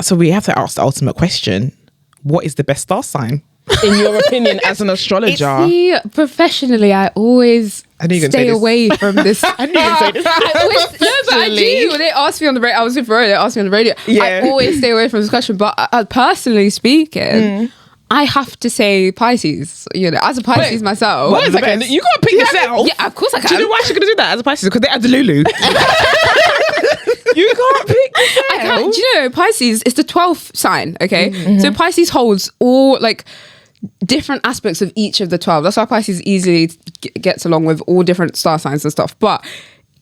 So we have to ask the ultimate question: what is the best star sign? In your opinion, as an astrologer? See, professionally, I always stay away from this. I knew you were going to say this. I do. When they asked me on the radio, I was with Rory, they asked me on the radio. Yeah. I always stay away from this question. But personally speaking, I have to say Pisces. You know, as a Pisces myself. What is it? You can't pick yourself. Yeah, of course I can. Do you know why she's going to do that as a Pisces? Because they have Delulu. You can't pick yourself. I can't. Do you know, Pisces is the 12th sign, okay? So Pisces holds all, like, different aspects of each of the 12. That's why Pisces easily gets along with all different star signs and stuff. But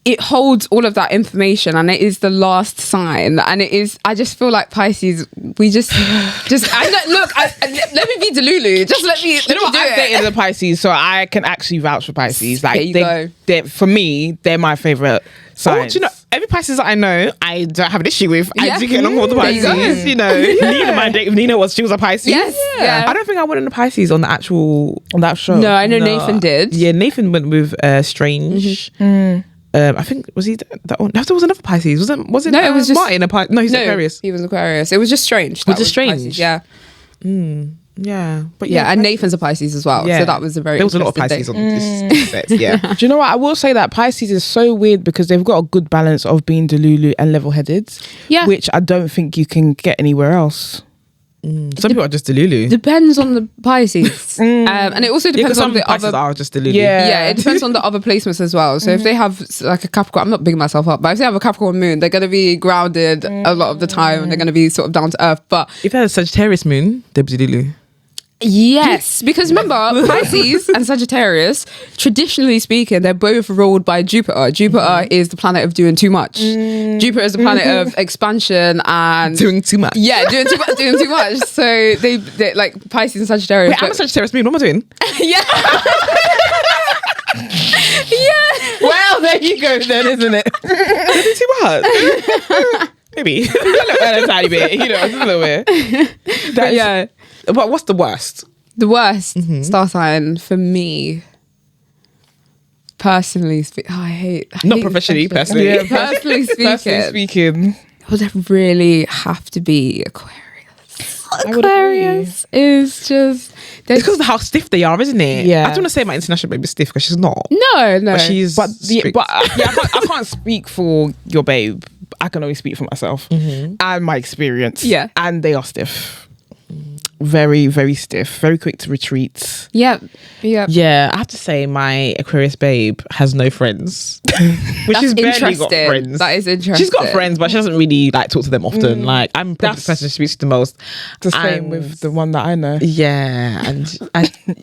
it holds all of that information, and it is the last sign. And it is, I just feel like Pisces, we just let me be Delulu. Just let me You know what? I've dated a Pisces, so I can actually vouch for Pisces. Like, for me, they're my favourite signs. Do you know, every Pisces that I know, I don't have an issue with. Yeah. I do get along with all the There you Pisces. go. You know, Nina, my date with Nina was, she was a Pisces. Yes. Yeah. I don't think I went on a Pisces on the actual, on that show. No, I know Nathan did. Yeah, Nathan went with Strange. I think, was he that one? No, there was another Pisces. Was it? No, it was just Martin. No, he's Aquarius. He was Aquarius. It was just strange. Was it strange? Pisces, yeah. Yeah, but Yeah, and Nathan's a Pisces as well. Yeah. So that was a very There was a lot of interesting Pisces day. on this set. Yeah. Do you know what? I will say that Pisces is so weird because they've got a good balance of being Delulu and level-headed. Yeah. Which I don't think you can get anywhere else. Some people are just Delulu. Depends on the Pisces. And it also depends on some the Pisces other... are just Delulu. Yeah, it depends on the other placements as well. So if they have like a Capricorn, I'm not bigging myself up, but if they have a Capricorn moon, they're going to be grounded a lot of the time, and they're going to be sort of down to earth. But If they had a Sagittarius moon, they'd be Delulu. yes, because remember, Pisces and Sagittarius, traditionally speaking, they're both ruled by Jupiter. Jupiter is the planet of doing too much. Jupiter is the planet of expansion and Doing too much. yeah, doing too much. So they like Pisces and Sagittarius. Wait, I'm a Sagittarius moon. What am I doing? yeah. Yeah. Well, there you go then, isn't it? Did I do too much? Maybe. A tiny bit, you know, just a little bit. But yeah. But what's the worst? The worst star sign for me, personally speaking, I hate Not professionally, personally. Yeah, personally Personally speaking. it would really have to be Aquarius. would Aquarius is just... It's because of how stiff they are, isn't it? Yeah. I don't want to say my international baby is stiff because she's not. No. But she's strict. I can't speak for your babe. I can only speak for myself and my experience. Yeah. And they are stiff. Very, very stiff. Very quick to retreat. Yeah. Yeah, I have to say my Aquarius babe has no friends. Which she's barely got interesting. friends. That is interesting. She's got friends, but she doesn't really like talk to them often. Like I'm probably the person she speaks to the most. The same And- with the one that I know. Yeah, and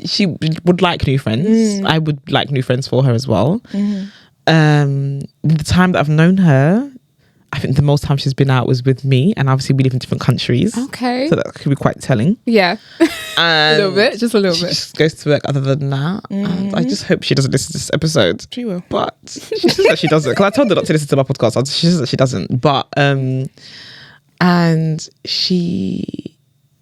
she would like new friends. I would like new friends for her as well. The time that I've known her, I think the most time she's been out was with me, and obviously we live in different countries. Okay. So that could be quite telling. Yeah. And A little bit, just a little she bit. just goes to work other than that. And I just hope she doesn't listen to this episode. She will. But she says that she doesn't. Because I told her not to listen to my podcast. She says that she doesn't. But, and she...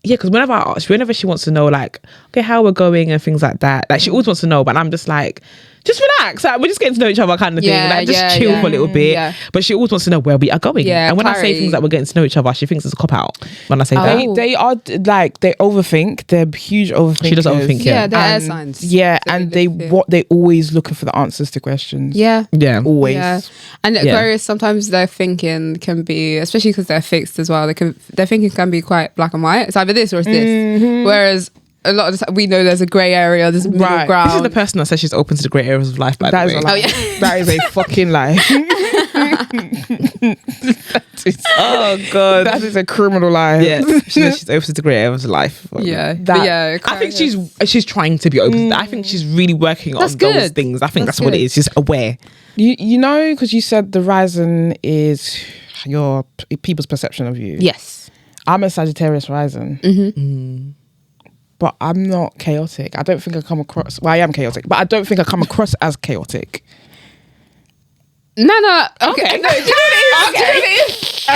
Yeah, because whenever she wants to know, like, okay, how we're going and things like that, like, she always wants to know, but I'm just like, just relax. Like, we're just getting to know each other kind of thing. Like, just chill for a little bit. Yeah. But she always wants to know where we are going. Yeah, and when I say clarity. things like we're getting to know each other, she thinks it's a cop-out when I say that. They are like, they overthink. They're huge overthinkers. She does overthink, Yeah, they're air And- signs. Yeah, They and really they always looking for the answers to questions. Yeah. Yeah. Always. Yeah. And Aquarius, sometimes their thinking can be, especially because they're fixed as well, their thinking can be quite black and white. It's either this or it's this. Whereas a lot of the time, we know there's a grey area, there's a middle Right. ground. This is the person that says she's open to the great areas of life, by That the is way. a lie. Oh, yeah. That is a fucking lie. Oh god, That is a criminal lie. yeah. She's open to great of life. Yeah, That- but yeah. I think she's trying to be open. I think she's really working That's on those good. things. I think That's that's what it good. is. She's aware. You know, because you said the rising is your people's perception of you. Yes. I'm a Sagittarius rising. But I'm not chaotic. I don't think I come across. Well, I am chaotic, but I don't think I come across as chaotic. No. Okay. No,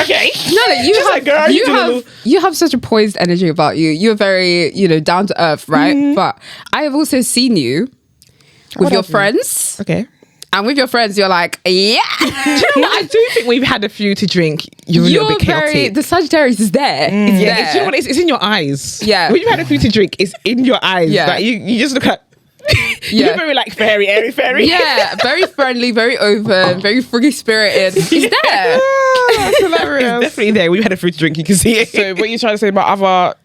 Okay. No, you She's have, like, girl, you have such a poised energy about you. You're very, down to earth, right? But I have also seen you with What your have you? friends. Okay. And with your friends, you're like, yeah. Do you know what? I do think we've had a few to drink. You're a little bit chaotic. the Sagittarius is there. It's Yeah, there. do you know what? It's in your eyes. Yeah. When you've had a few to drink, it's in your eyes. Yeah. Like you just look at. Yeah. You're very like fairy, airy, fairy. Yeah, very friendly, very open, very free spirited. It's there. That's hilarious. It's definitely there. We've had a fruit to drink. You can see it. So what you're trying to say about other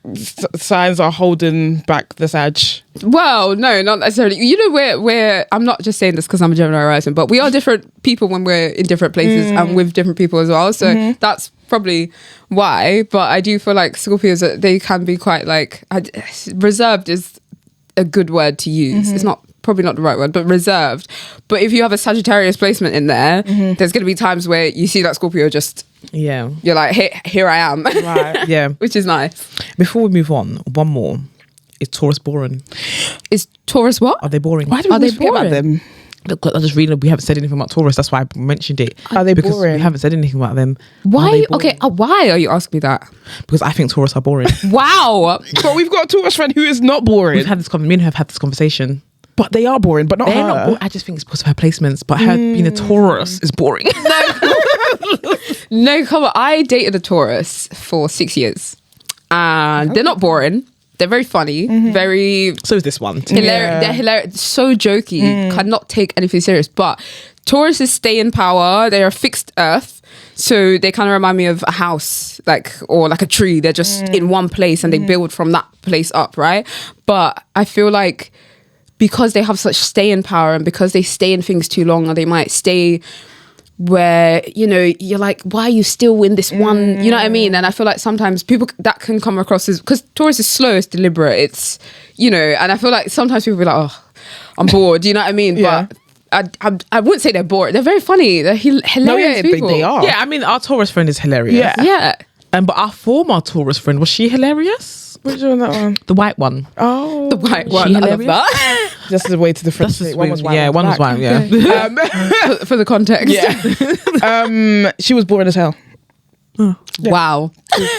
signs are holding back the Sag? Well, no, not necessarily. We're I'm not just saying this because I'm a Gemini rising, but we are different people when we're in different places and with different people as well. So that's probably why. But I do feel like Scorpios, they can be quite like reserved is a good word to use. It's probably not the right word, but reserved. But if you have a Sagittarius placement in there, there's going to be times where you see that Scorpio just, Yeah. you're like, hey, here I am. Right. Yeah. Which is nice. Before we move on, one more. Is Taurus boring? Is Taurus what? Are they boring? Why do we Are they always forget about boring? them? Look, I just reading. We haven't said anything about Taurus. That's why I mentioned it. Are they because boring? we haven't said anything about them. Are Why? they boring? Okay, why are you asking me that? Because I think Taurus are boring. Wow. But we've got a Taurus friend who is not boring. We've had this. Me and her have had this conversation. But they are boring, but not They're her. not boring. I just think it's because of her placements. But her being a Taurus is boring. No, come on. I dated a Taurus for 6 years. And they're not boring. They're very funny, very So is this one. hilarious. Yeah. They're hilarious, so jokey, cannot take anything serious. But Taurus is stay in power. They are fixed earth. So they kind of remind me of a house, or like a tree. They're just in one place and they build from that place up, right? But I feel like because they have such stay in power and because they stay in things too long, or they might stay where, you're like, why are you still in this one? You know what I mean? And I feel like sometimes people that can come across as, because Taurus is slow, it's deliberate, it's, and I feel like sometimes people be like, oh, I'm bored. You know what I mean? Yeah. But I wouldn't say they're bored. They're very funny. They're hilarious people. they are. Yeah, I mean, our Taurus friend is hilarious. Yeah. Yeah. But our former Taurus friend, was she hilarious? Which one, that one? The white one. Oh. The white She one. I love hilarious? that. Just the way to differentiate. One was white. Yeah, one was black. white. Yeah. for the context. Yeah. She was boring as hell. Wow.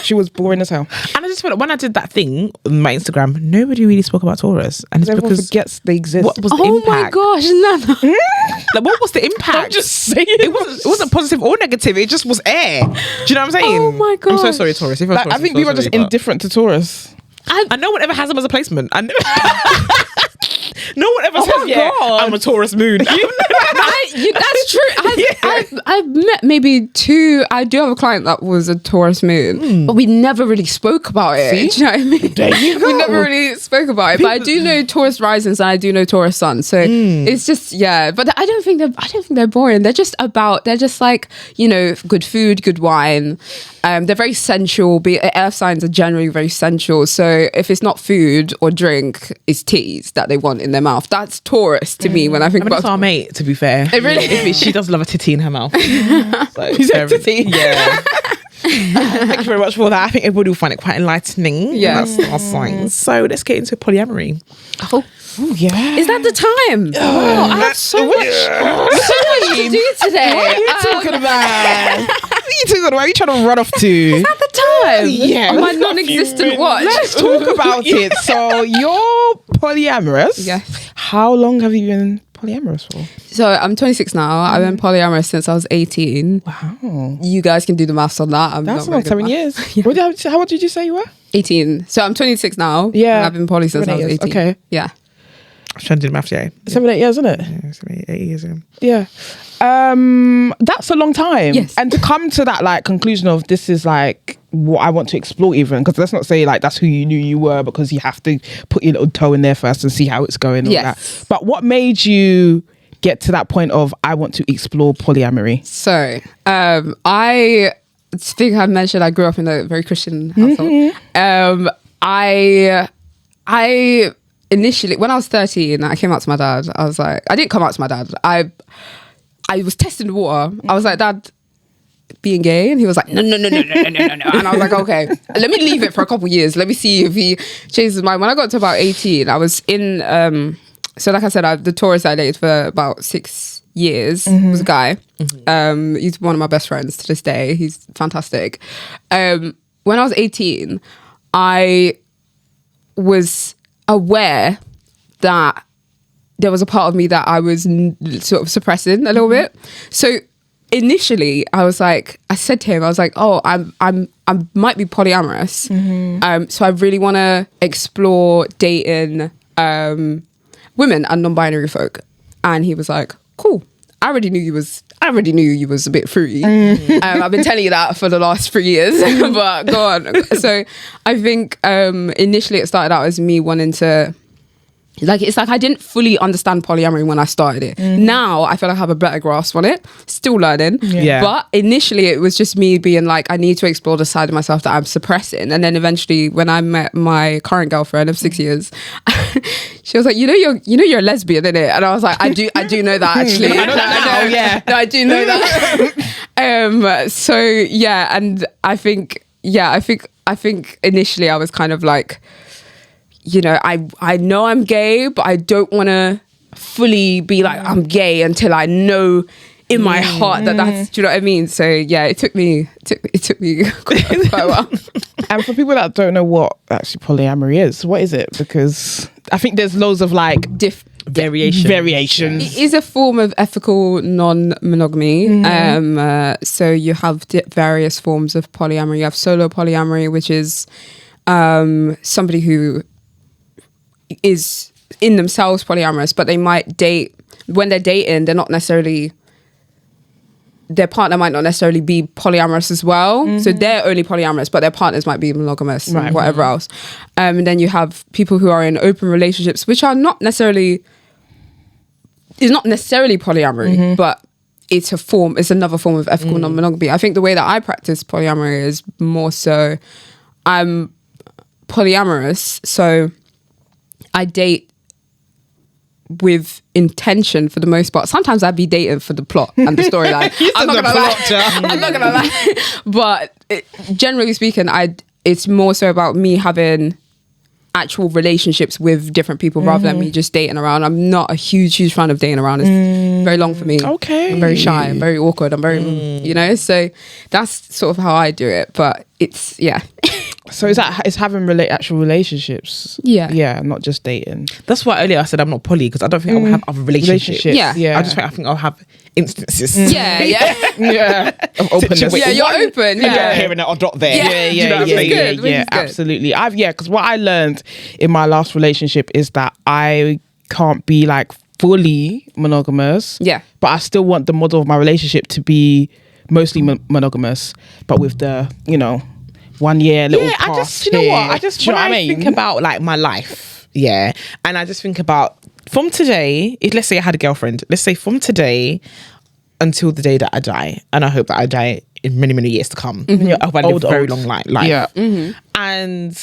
She was boring as hell. And I just felt like when I did that thing on my Instagram, nobody really spoke about Taurus. And it's Everyone because forgets they exist. what was the Oh my impact? gosh, Nana. Like, what was the impact? I'm just saying. It wasn't positive or negative. It just was air. Do you know what I'm saying? Oh my I'm so gosh. sorry, Taurus. If you're Like, Taurus, I think I'm so people are just sorry, but- indifferent to Taurus. And no one ever has them as a placement. And no one ever Oh says, my yeah, God. I'm a Taurus moon. That's true. I've met maybe two. I do have a client that was a Taurus moon, but we never really spoke about it. See? Do you know what I mean? There you We go. never really spoke about it. But I do know Taurus risings and I do know Taurus sun. So it's just But I don't think they're boring. They're just like good food, good wine. They're very sensual. Earth signs are generally very sensual. So if it's not food or drink, it's teas that they want in their mouth. That's Taurus to me when I think I mean, that's about our mate, to be fair. It really is. She does love a titty in her mouth. So, You said titty? Yeah. Thank you very much for that. I think everybody will find it quite enlightening. Yeah. That's our signs. So let's get into polyamory. Oh, Yeah. is that the time? Oh, I have so much to do today. What are you talking about? What are you talking about? What are you trying to run off to? Is that the time? Yeah, On my let's got a few non-existent minutes. watch. Let's talk about it. So you're polyamorous. Yes. How long have you been polyamorous for? So I'm 26 now. I've been polyamorous since I was 18. Wow. You guys can do the maths on that. I'm That's not about very good 7 at years. How old did you say you were? 18. So I'm 26 now. Yeah. And I've been poly since I 7, 8 was years. 18. Okay. Yeah. I'm trying to do the maths, yeah. 7, 8 years, isn't it? Yeah, 7, 8 years ago. Yeah. That's a long time. Yes. And to come to that conclusion of this is what I want to explore even, because let's not say that's who you knew you were, because you have to put your little toe in there first and see how it's going. And all Yes. that. But what made you get to that point of I want to explore polyamory? So, I think I mentioned I grew up in a very Christian household. I initially, when I was 13, I came out to my dad. I was like, I didn't come out to my dad. I was testing the water. I was like, Dad, being gay? And he was like, no. And I was like, okay, let me leave it for a couple of years. Let me see if he changes his mind. When I got to about 18, I was in, so like I said, the Taurus I dated for about 6 years was a guy. He's one of my best friends to this day. He's fantastic. When I was 18, I was aware that there was a part of me that I was sort of suppressing a little bit. So initially I was like, I said to him, I was like, oh, I might be polyamorous. So I really want to explore dating women and non-binary folk. And he was like, cool. I already knew you was a bit fruity. I've been telling you that for the last 3 years, but go on. So I think initially it started out as me wanting to, it's like I didn't fully understand polyamory when I started it. Now I feel like I have a better grasp on it. Still learning. Yeah. But initially it was just me being like, I need to explore the side of myself that I'm suppressing. And then eventually when I met my current girlfriend of 6 years, she was like, you know you're a lesbian, innit? And I was like, I do know that actually. I know that now, yeah. No, I do know that. So yeah, and I think initially I was kind of like, I know I'm gay, but I don't want to fully be like I'm gay until I know in my heart that that's, do you know what I mean? So yeah, it took me quite a while. And for people that don't know what actually polyamory is, what is it? Because I think there's loads of like variations. It is a form of ethical non-monogamy. So you have various forms of polyamory. You have solo polyamory, which is somebody who is in themselves polyamorous, but they might date, when they're dating, their partner might not necessarily be polyamorous as well. So they're only polyamorous, but their partners might be monogamous, and whatever else. And then you have people who are in open relationships, which are not necessarily polyamory, but it's another form of ethical non-monogamy. I think the way that I practice polyamory is more so I'm polyamorous, so I date with intention for the most part. Sometimes I'd be dating for the plot and the storyline. I'm not gonna lie. But generally speaking, it's more so about me having actual relationships with different people rather than me just dating around. I'm not a huge fan of dating around. It's very long for me. Okay. I'm very shy. I'm very awkward. I'm very, so that's sort of how I do it. But it's, yeah. So it's having actual relationships? Yeah, not just dating. That's why earlier I said I'm not poly, because I don't think I will have other relationships. Yeah. I think I'll have instances. Yeah. Of openness. Yeah, you're open. Yeah. Here and a dot there. Yeah, absolutely. Because what I learned in my last relationship is that I can't be like fully monogamous. Yeah. But I still want the model of my relationship to be mostly monogamous, but with the, 1 year little I just, when I think about like my life, and I just think about from today, let's say I had a girlfriend, let's say from today until the day that I die, and I hope that I die in many, many years to come. I hope I live a very long life. Yeah. And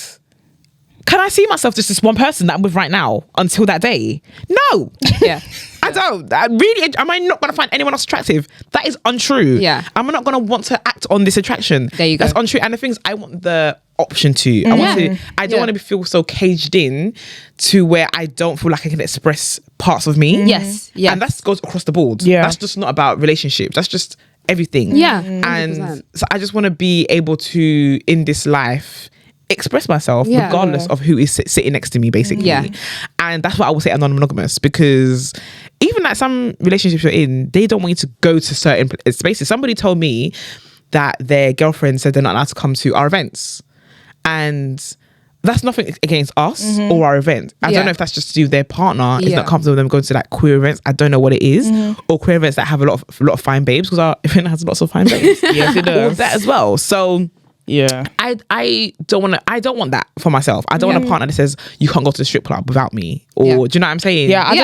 can I see myself just as one person that I'm with right now until that day? No. Yeah. I don't. Am I not going to find anyone else attractive? That is untrue. Yeah. I'm not going to want to act on this attraction. There you go. That's untrue. And the thing is, I want the option to. I don't want to feel so caged in to where I don't feel like I can express parts of me. Yes. Yeah. And that goes across the board. Yeah. That's just not about relationships. That's just everything. Yeah. 100%. 100%. And so I just want to be able to, in this life, express myself regardless of who is sitting next to me, basically. Yeah. And that's what I would say, non-monogamous, because even like some relationships you're in, they don't want you to go to certain spaces. Somebody told me that their girlfriend said they're not allowed to come to our events, and that's nothing against us or our event. I don't know if that's just to do with their partner is not comfortable with them going to like queer events. I don't know what it is, or queer events that have a lot of fine babes, because our event has lots of fine babes. Yes, it does. All of that as well. So yeah, I don't want that for myself. I don't want a partner that says you can't go to the strip club without me, or do you know what I'm saying? Yeah, I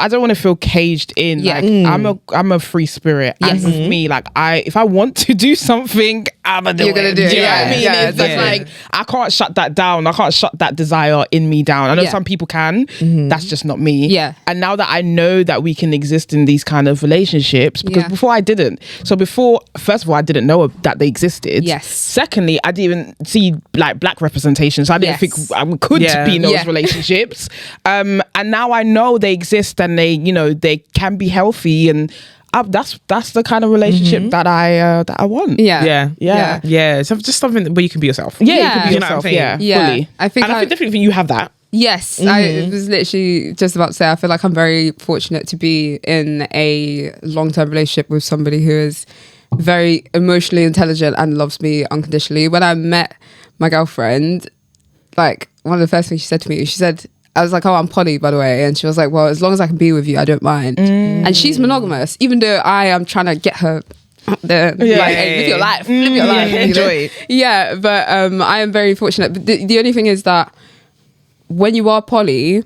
don't want to feel caged in. Yeah. Like I'm a free spirit. Yes. And with me, like if I want to do something, I'm gonna do You're gonna do it. Do you know what I mean? Yeah, It's just definitely. like I can't shut that down. I can't shut that desire in me down. I know Yeah. some people can. That's just not me. Yeah. And now that I know that we can exist in these kind of relationships, because Yeah. before I didn't. So before, first of all, I didn't know that they existed. Yes. Secondly, I didn't even see like black representation, so I didn't Yes. think I could Yeah. be in those Yeah. relationships. And now I know they exist and they can be healthy, and that's the kind of relationship that I want. Yeah. Yeah. So just something where you can be yourself. Yeah, you Yeah. can be You know what I'm yourself. saying? Yeah, Yeah. fully. I think And I think definitely you have that. yes, I was literally just about to say, I feel like I'm very fortunate to be in a long-term relationship with somebody who is very emotionally intelligent and loves me unconditionally. When I met my girlfriend, like one of the first things she said to me, she said, I was like, oh, I'm poly, by the way. And she was like, well, as long as I can be with you, I don't mind. And she's monogamous, even though I am trying to get her up there. Yeah. Like, hey, live your life. Live your life. you know? Enjoy it. Yeah, but I am very fortunate. But the only thing is that when you are poly,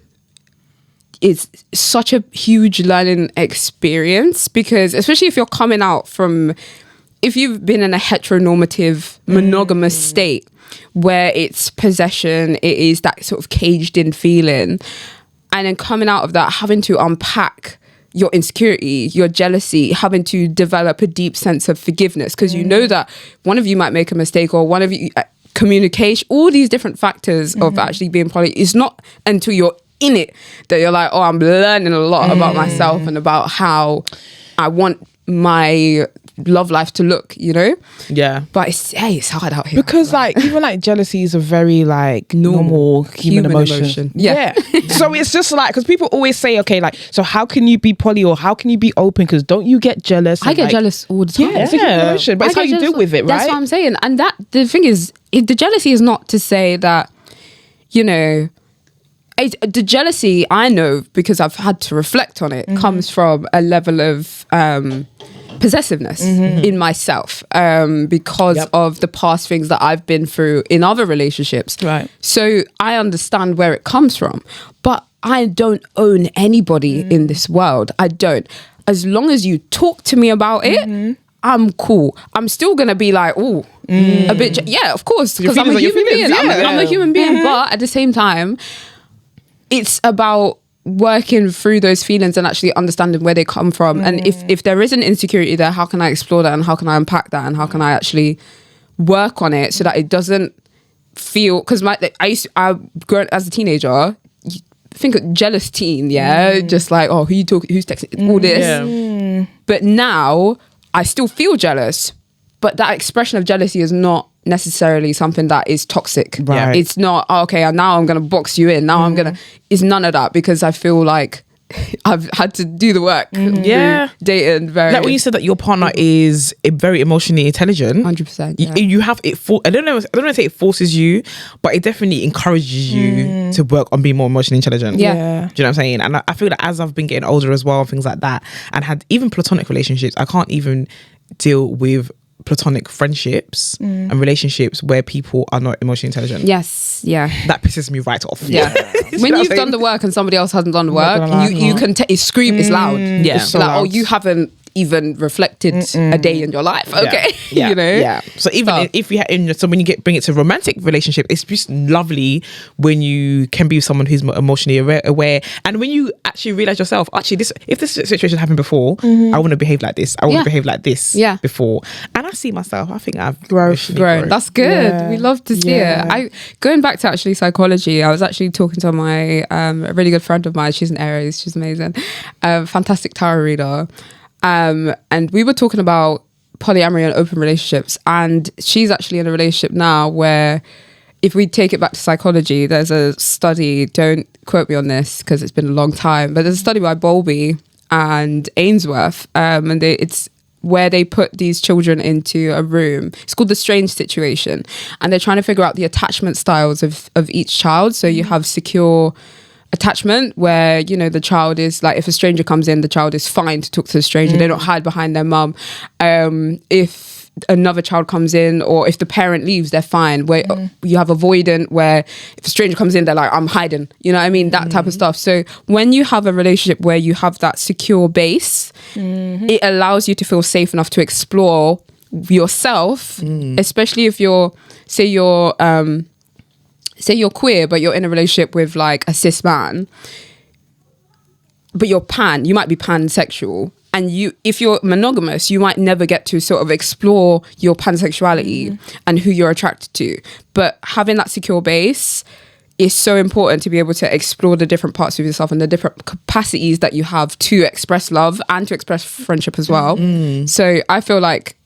it's such a huge learning experience, because especially if you're coming out from, if you've been in a heteronormative monogamous state where it's possession, it is that sort of caged in feeling, and then coming out of that, having to unpack your insecurity, your jealousy, having to develop a deep sense of forgiveness, because you know that one of you might make a mistake, or one of you communication, all these different factors of actually being poly. It's not until you're in it that you're like, oh, I'm learning a lot about myself and about how I want my love life to look, you know? Yeah. But it's hard out here. Because like even like jealousy is a very like normal human emotion. Yeah. So it's just like, because people always say, okay, like, so how can you be poly or how can you be open? Because don't you get jealous? I And, get like, jealous all the time. Yeah, it's a human emotion, but I it's how get you deal jealous- with it, right? That's what I'm saying. And that the thing is, the jealousy is not to say that, you know, the jealousy, I know, because I've had to reflect on it, comes from a level of possessiveness in myself, because of the past things that I've been through in other relationships. Right. So I understand where it comes from, but I don't own anybody in this world. I don't. As long as you talk to me about it, I'm cool. I'm still gonna be like, oh, a bit. Yeah, of course, because I'm a feelings are your human being. feelings, I'm a human being, but at the same time, it's about working through those feelings and actually understanding where they come from. And if there is an insecurity there, how can I explore that, and how can I unpack that, and how can I actually work on it so that it doesn't feel, because I grew up as a teenager, you think of jealous teen, just like, oh, who you talking, who's texting, all this. Yeah. But now I still feel jealous, but that expression of jealousy is not necessarily something that is toxic. Right. It's not, oh, okay, now I'm gonna box you in, now I'm gonna, it's none of that, because I feel like I've had to do the work. Yeah. Dating very Like when you said that your partner is very emotionally intelligent, 100%. you have it. I don't know if it forces you, but it definitely encourages you to work on being more emotionally intelligent. Yeah. Do you know what I'm saying? And I feel that as I've been getting older as well, things like that, and had even platonic relationships, I can't even deal with platonic friendships and relationships where people are not emotionally intelligent. Yes, yeah. That pisses me right off. Yeah. You When know what you've I'm done the work and somebody else hasn't done the work, gonna lie, you can it's scream, it's loud. Yeah. It's so like, loud. oh, you haven't even reflected a day in your life. Okay. Yeah. You know? Yeah. So even Stop. if you so when you bring it to romantic relationship, it's just lovely when you can be with someone who's more emotionally aware, and when you actually realize yourself, actually, if this situation happened before, I want to behave like this. I want Yeah. to behave like this. Yeah. Before, and I see myself. I think I've Grown. grown. That's good. Yeah. We love to see Yeah. it. Going back to actually psychology, I was actually talking to my a really good friend of mine. She's an Aries. She's amazing. Fantastic tarot reader. And we were talking about polyamory and open relationships, and she's actually in a relationship now where, if we take it back to psychology, there's a study, don't quote me on this because it's been a long time, but there's a study by Bowlby and Ainsworth, and it's where they put these children into a room. It's called the strange situation, and they're trying to figure out the attachment styles of each child. So you have secure attachment, where, you know, the child is like, if a stranger comes in, the child is fine to talk to the stranger. They don't hide behind their mum. If another child comes in, or if the parent leaves, they're fine. Where you have avoidant, where if a stranger comes in, they're like, I'm hiding. You know what I mean? That type of stuff. So when you have a relationship where you have that secure base, it allows you to feel safe enough to explore yourself, especially if you're queer, but you're in a relationship with like a cis man, but you might be pansexual. And if you're monogamous, you might never get to sort of explore your pansexuality and who you're attracted to. But having that secure base is so important to be able to explore the different parts of yourself and the different capacities that you have to express love and to express friendship as well. So I feel like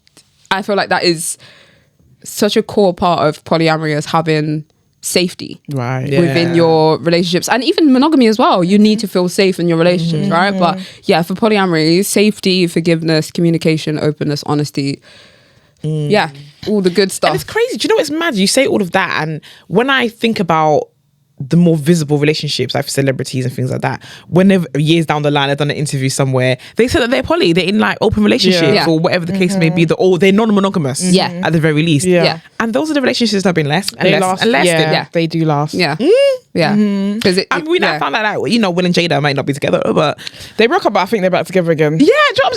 that is such a core part of polyamory, as having safety within your relationships, and even monogamy as well. You need to feel safe in your relationships, right? But yeah, for polyamory, safety, forgiveness, communication, openness, honesty, all the good stuff. And it's crazy. Do you know what's mad? You say all of that, and when I think about the more visible relationships, like for celebrities and things like that, whenever years down the line I've done an interview somewhere, they said that they're poly, they're in like open relationships or whatever the case may be, or they're non-monogamous at the very least. And those are the relationships that have been less and less and less. They do last. Because I found that out. You know, Will and Jada might not be together, but they broke up, but I think they're back together again.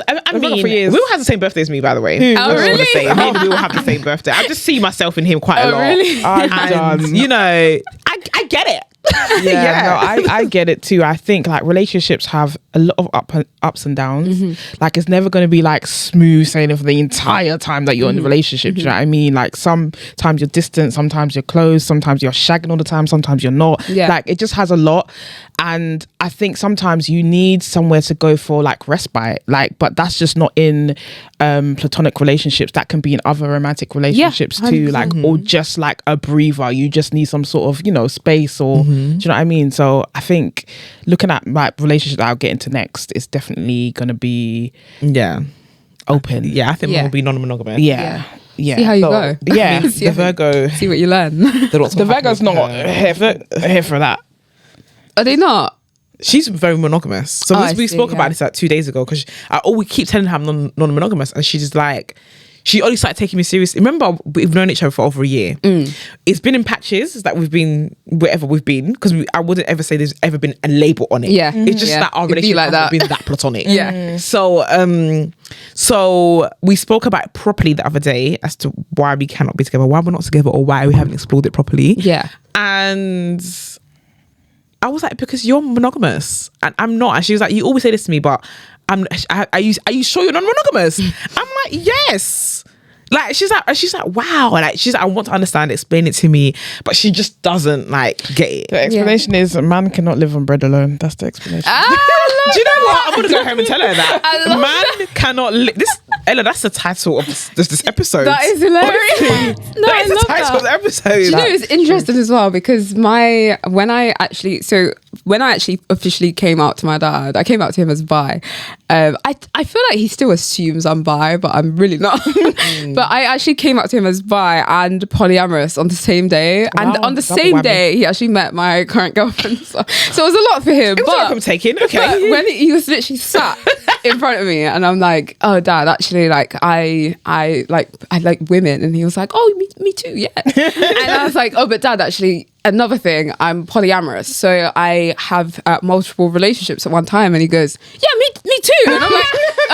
I mean, for years. Will has the same birthday as me, by the way. Oh, really? Me and Will have the same birthday. I just see myself in him quite a lot. Really? I'm done. You know, I get it. I get it too. I think like relationships have a lot of ups and downs. Like it's never going to be like smooth sailing for the entire time that you're in the relationship. Do you know what I mean? Like sometimes you're distant, sometimes you're close, sometimes you're shagging all the time, sometimes you're not. Like it just has a lot. And I think sometimes you need somewhere to go for like respite. Like, but that's just not in platonic relationships. That can be in other romantic relationships too. Like, or just like a breather. You just need some sort of, you know, space or do you know what I mean? So I think looking at like relationships that I'll get into next is definitely gonna be open. I think mine will be non-monogamous. Yeah. See how you go. Yeah. The Virgo. See what you learn. The Virgo's not here for that. Are they not? She's very monogamous. So we spoke about this like 2 days ago, because I always keep telling her I'm non-monogamous, and she's just like, she only started taking me seriously. Remember, we've known each other for over a year. It's been in patches that we've been wherever we've been, because I wouldn't ever say there's ever been a label on it. It's just that our relationship hasn't been that platonic. So we spoke about it properly the other day as to why we cannot be together, why we're not together, or why we haven't explored it properly. And I was like, because you're monogamous and I'm not. And she was like, you always say this to me, but are you sure you're non-monogamous? I'm like, yes. Like she's like, wow. Like she's like, I want to understand, explain it to me, but she just doesn't like get it. The explanation is a man cannot live on bread alone. That's the explanation. Do you know what? I'm gonna go home and tell her that. Man cannot live. This, Ella, that's the title of this episode. That is hilarious. That is the title of the episode. Do you know, it's interesting as well, because when I actually officially came out to my dad, I came out to him as bi. I feel like he still assumes I'm bi, but I'm really not. But I actually came out to him as bi and polyamorous on the same day. And on the same day, he actually met my current girlfriend. So it was a lot for him. It was I'm taking. Okay. But when he was literally sat in front of me, and I'm like, oh, Dad, actually, like I like women. And he was like, oh, me too, yeah. And I was like, oh, but Dad, actually, another thing, I'm polyamorous, so I have multiple relationships at one time. And he goes, yeah, me too. And I'm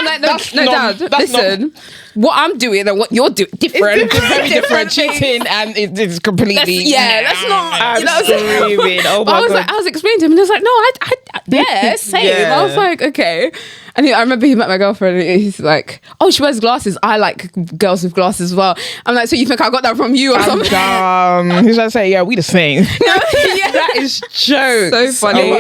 like, no, Dad, listen, what I'm doing and what you're doing different. It's very different. Cheating and it's completely. That's not. I'm screaming. Oh my God. I was explaining to him, and he was like, no, I same. Yeah. I was like, okay. And I remember he met my girlfriend, and he's like, oh, she wears glasses. I like girls with glasses as well. I'm like, so you think I got that from you or something? He's like, say, yeah, we the same. That is joke. So funny.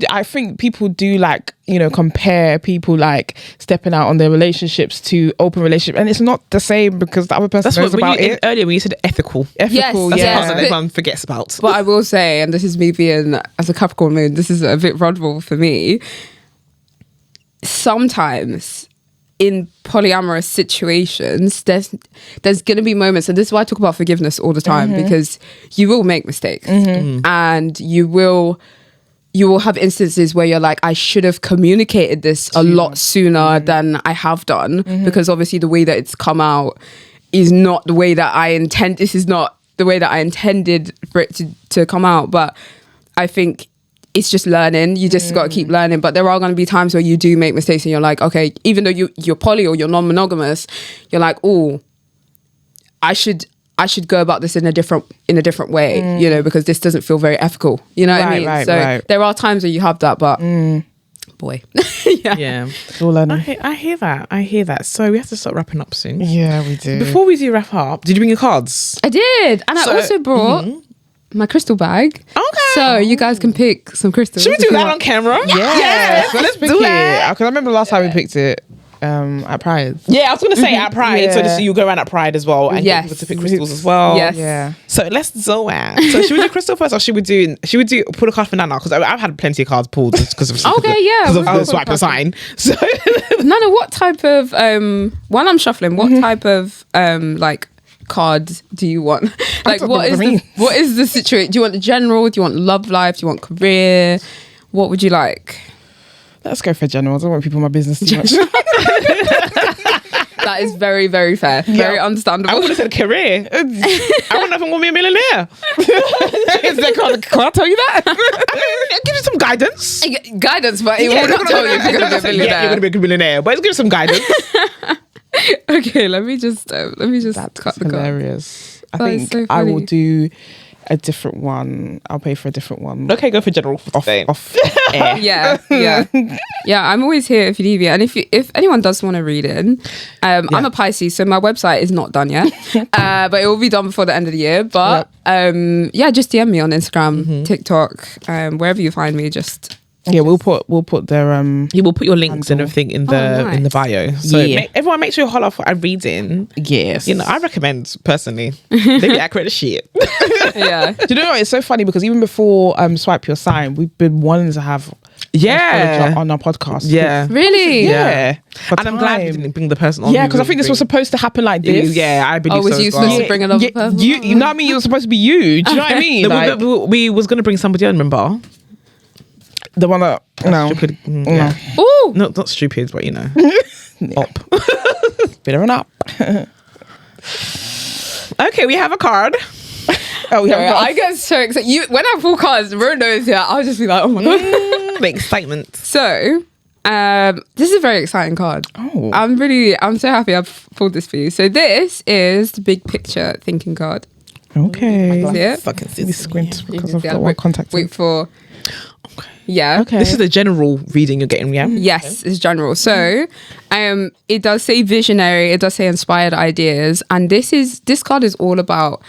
I think people do like, you know, compare people like stepping out on their relationships to open relationship, and it's not the same, because the other person knows about it. Earlier when you said ethical. Yes, that's the part that everyone forgets about. But I will say, and this is me being, as a Capricorn moon, this is a bit vulnerable for me. Sometimes in polyamorous situations, there's going to be moments, and this is why I talk about forgiveness all the time, because you will make mistakes, and you will you will have instances where you're like, I should have communicated this a lot sooner than I have done, because obviously the way that it's come out is not the way that I intend. This is not the way that I intended for it to come out. But I think it's just learning. You just got to keep learning. But there are going to be times where you do make mistakes and you're like, okay, even though you're poly or you're non-monogamous, you're like, oh, I should go about this in a different way, you know, because this doesn't feel very ethical. You know what I mean? So there are times where you have that, but boy. Yeah. It's all learning. I hear that. So we have to start wrapping up soon. Yeah, we do. Before we do wrap up, did you bring your cards? I did. And I also brought my crystal bag. Okay. So you guys can pick some crystals. Should we do that on camera? Yes. So let's pick do it. it. Because I remember last time we picked it at Pride. Yeah, I was going to say at Pride. Yeah. So this, you go around at Pride as well and get people to pick crystals as well. Yes. Yeah. So let's do it. So should we do crystal first, or should we do pull a card for Nana? Because I've had plenty of cards pulled just because of because of the swipe and sign. So Nana, what type of while I'm shuffling, what type of like card do you want? Like what is the situation? Do you want the general? Do you want love life? Do you want career? What would you like? Let's go for general. I don't want people in my business too much. That is very, very fair. Very understandable. I would have said career. I wouldn't have want to be a millionaire. Can I tell you that? Give you some guidance. Guidance, but it will not tell you if you're going to be a millionaire. Yeah, you're going to be a good millionaire, but it's give you some guidance. Okay, let me just cut the card. Hilarious. I That is think so I will funny. do a different one. I'll pay for a different one. Okay, go for general for today. Off air. Yeah. I'm always here if you need me, and if anyone does want to read it, I'm a Pisces, so my website is not done yet, but it will be done before the end of the year. But just DM me on Instagram, TikTok, wherever you find me. Just we'll put their You will put your links and everything in the nice. in the bio. So everyone make sure you holler for a reading. yes. You know, I recommend personally. They be accurate as shit. yeah. Do you know what? It's so funny because even before Swipe Your Sign, we've been wanting to have astrologer on our podcast. Yeah. Really? Yeah. And I'm glad you didn't bring the person on. Yeah, because I think this was supposed to happen like this. Yeah, I believe was so you as well. supposed to bring another person? You know what I mean? You were supposed to be you. Do you know what I mean? No, Like, we was going to bring somebody on, remember? the one that Stupid. Yeah. Ooh. No, not stupid, but you know. Up. bit of an up. Okay, we have a card. Oh, Sorry, I get so excited. When I pull cards, Ro knows here. I'll just be like, oh my god. The excitement. So, this is a very exciting card. Oh. I'm so happy I've pulled this for you. So this is the big picture thinking card. Okay. See it? Fucking Let me squint You because can I've see got it. one contact. Wait for. Yeah. Okay. This is the general reading you're getting, yeah? Yes, it's general. So, it does say visionary. It does say inspired ideas, and this card is all about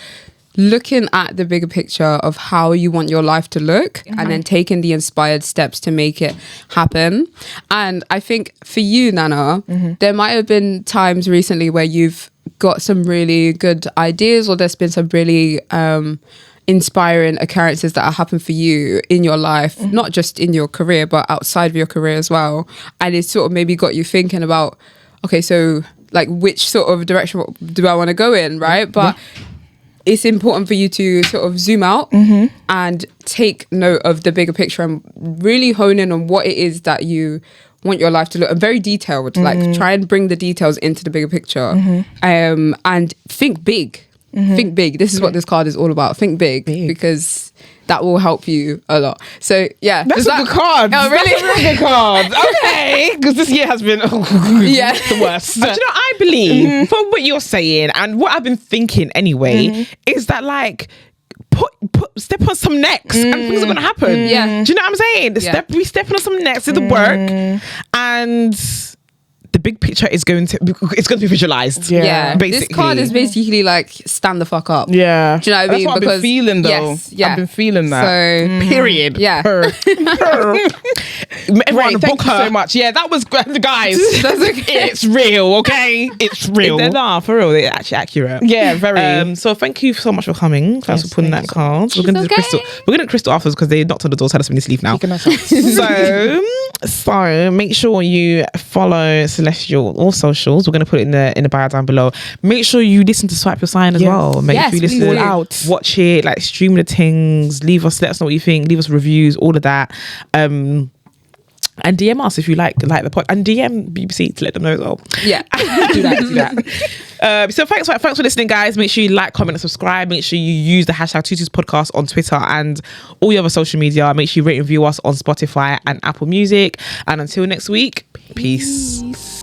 looking at the bigger picture of how you want your life to look, and then taking the inspired steps to make it happen. And I think for you, Nana, there might have been times recently where you've got some really good ideas, or there's been some really inspiring occurrences that have happened for you in your life, not just in your career but outside of your career as well, and it's sort of maybe got you thinking about, okay, so like which sort of direction do I want to go in, right? But it's important for you to sort of zoom out and take note of the bigger picture and really hone in on what it is that you want your life to look, and very detailed, like try and bring the details into the bigger picture, and think big. Think big. This is what this card is all about. Think big, because that will help you a lot. So yeah, That's a good card. Oh, really? That's a really good card. Okay, because this year has been Yeah. the worst. But you know, I believe from what you're saying and what I've been thinking anyway, is that like step on some necks and things are gonna happen. Yeah. Do you know what I'm saying? We step on some necks, do the work, and the big picture is going to be visualized. Yeah, basically. this card is basically like stand the fuck up. Yeah. Do you know what I That's mean? what I've been feeling though. Yes, yeah. I've been feeling that. So Period. yeah. Everyone Great, thank book you her. so much. Yeah, that was great. Guys, That's okay. it's real, okay? It's real. They are, for real. They're actually accurate. Yeah, very. So thank you so much for coming. Thanks Yes, for putting that thanks. card. We're gonna do okay. crystal. We're gonna do crystal afterwards because they knocked on the door, told us we need to leave now. Taking us out. So So make sure you follow Celestial all socials. We're going to put it in the bio down below. Make sure you listen to Swipe Your Sign as well. Make sure you listen please do. out, watch it, like stream the things, let us know what you think, leave us reviews, all of that. And DM us if you like the pod, and DM BBC to let them know as well. Yeah, do that. So thanks for listening, guys. Make sure you like, comment, and subscribe. Make sure you use the hashtag Tutus Podcast on Twitter and all your other social media. Make sure you rate and review us on Spotify and Apple Music. And until next week, peace.